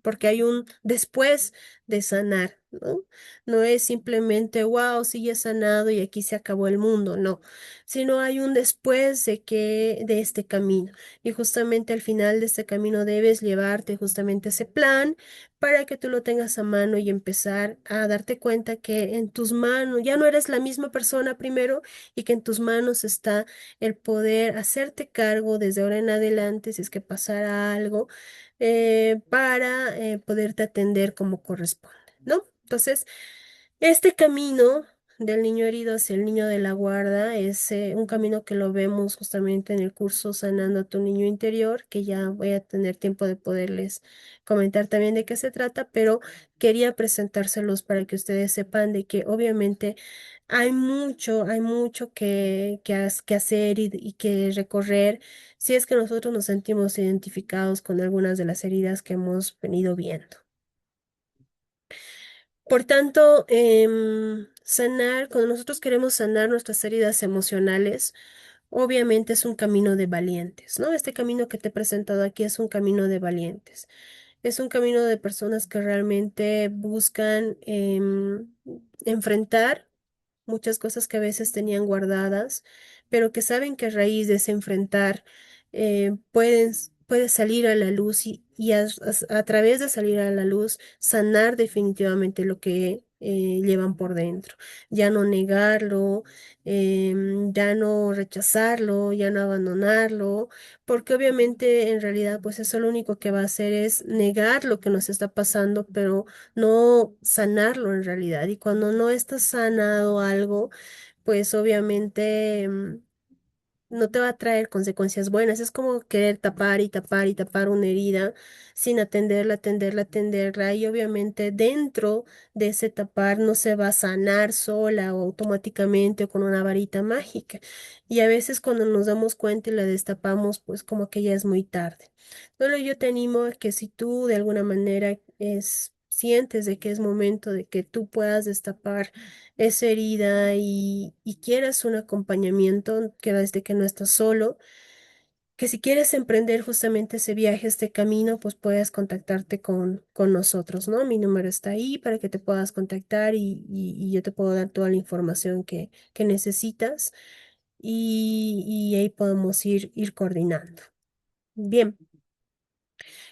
porque hay un después de sanar, ¿no? No es simplemente, wow, sí, ya he sanado y aquí se acabó el mundo, no, sino hay un después de este camino. Y justamente al final de este camino debes llevarte justamente ese plan para que tú lo tengas a mano y empezar a darte cuenta que en tus manos ya no eres la misma persona primero y que en tus manos está el poder hacerte cargo desde ahora en adelante, si es que pasara algo, para poderte atender como corresponde, ¿no? Entonces, este camino del niño herido hacia el niño de la guarda es un camino que lo vemos justamente en el curso Sanando a tu niño interior, que ya voy a tener tiempo de poderles comentar también de qué se trata, pero quería presentárselos para que ustedes sepan de que obviamente hay mucho que hacer y que recorrer si es que nosotros nos sentimos identificados con algunas de las heridas que hemos venido viendo. Por tanto, sanar, cuando nosotros queremos sanar nuestras heridas emocionales, obviamente es un camino de valientes, ¿no? Este camino que te he presentado aquí es un camino de valientes. Es un camino de personas que realmente buscan enfrentar muchas cosas que a veces tenían guardadas, pero que saben que a raíz de ese enfrentar puede salir a la luz y a través de salir a la luz sanar definitivamente lo que llevan por dentro. Ya no negarlo, ya no rechazarlo, ya no abandonarlo, porque obviamente en realidad pues eso lo único que va a hacer es negar lo que nos está pasando, pero no sanarlo en realidad. Y cuando no está sanado algo, pues obviamente no te va a traer consecuencias buenas. Es como querer tapar y tapar y tapar una herida sin atenderla, atenderla, atenderla. Y obviamente dentro de ese tapar no se va a sanar sola o automáticamente o con una varita mágica. Y a veces cuando nos damos cuenta y la destapamos, pues como que ya es muy tarde. Solo yo te animo a que si tú de alguna manera sientes de que es momento de que tú puedas destapar esa herida y quieras un acompañamiento, que desde que no estás solo, que si quieres emprender justamente ese viaje, este camino, pues puedes contactarte con nosotros, ¿no? Mi número está ahí para que te puedas contactar y yo te puedo dar toda la información que necesitas y ahí podemos ir coordinando. Bien.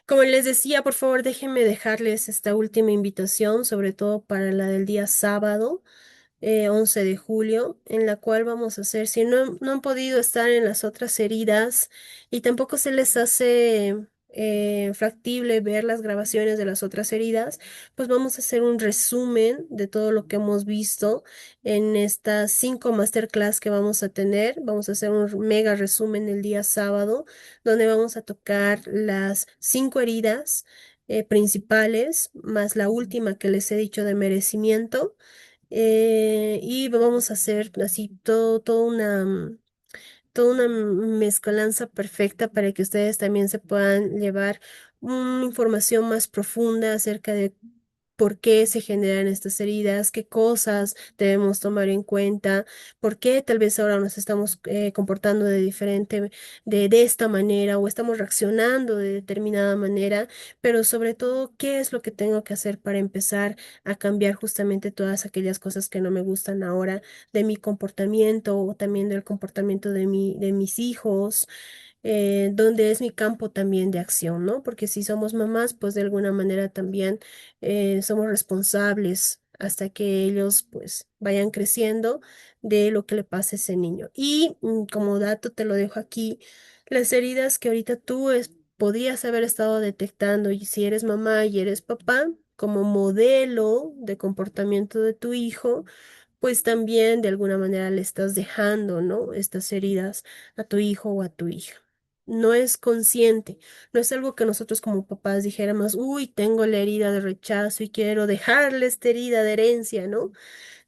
Como les decía, por favor, déjenme dejarles esta última invitación, sobre todo para la del día sábado. 11 de julio, en la cual vamos a hacer, si no han podido estar en las otras heridas y tampoco se les hace factible ver las grabaciones de las otras heridas, pues vamos a hacer un resumen de todo lo que hemos visto en estas 5 masterclass que vamos a tener. Vamos a hacer un mega resumen el día sábado, donde vamos a tocar las 5 heridas principales, más la última que les he dicho de merecimiento y vamos a hacer así toda una mezcolanza perfecta para que ustedes también se puedan llevar información más profunda acerca de por qué se generan estas heridas, qué cosas debemos tomar en cuenta, por qué tal vez ahora nos estamos comportando de diferente, de esta manera o estamos reaccionando de determinada manera, pero sobre todo, qué es lo que tengo que hacer para empezar a cambiar justamente todas aquellas cosas que no me gustan ahora de mi comportamiento o también del comportamiento de mis hijos, donde es mi campo también de acción, ¿no? Porque si somos mamás, pues de alguna manera también somos responsables hasta que ellos pues vayan creciendo de lo que le pasa a ese niño. Y como dato te lo dejo aquí, las heridas que ahorita podrías haber estado detectando y si eres mamá y eres papá, como modelo de comportamiento de tu hijo, pues también de alguna manera le estás dejando, ¿no? Estas heridas a tu hijo o a tu hija. No es consciente, no es algo que nosotros como papás dijéramos, uy, tengo la herida de rechazo y quiero dejarle esta herida de herencia, ¿no?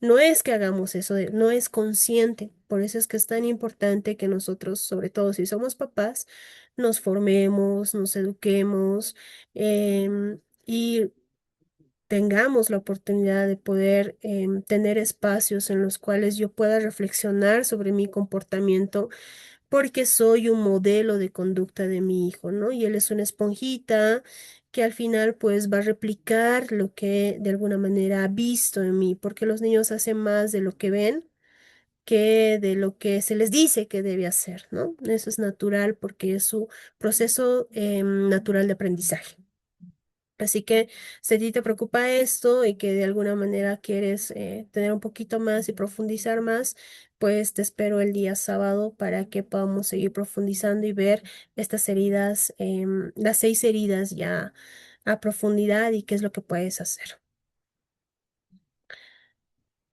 No es que hagamos eso, no es consciente. Por eso es que es tan importante que nosotros, sobre todo si somos papás, nos formemos, nos eduquemos y tengamos la oportunidad de poder tener espacios en los cuales yo pueda reflexionar sobre mi comportamiento, porque soy un modelo de conducta de mi hijo, ¿no? Y él es una esponjita que al final pues va a replicar lo que de alguna manera ha visto en mí, porque los niños hacen más de lo que ven que de lo que se les dice que debe hacer, ¿no? Eso es natural porque es su proceso natural de aprendizaje. Así que si a ti te preocupa esto y que de alguna manera quieres tener un poquito más y profundizar más, pues te espero el día sábado para que podamos seguir profundizando y ver estas heridas, las 6 heridas ya a profundidad y qué es lo que puedes hacer.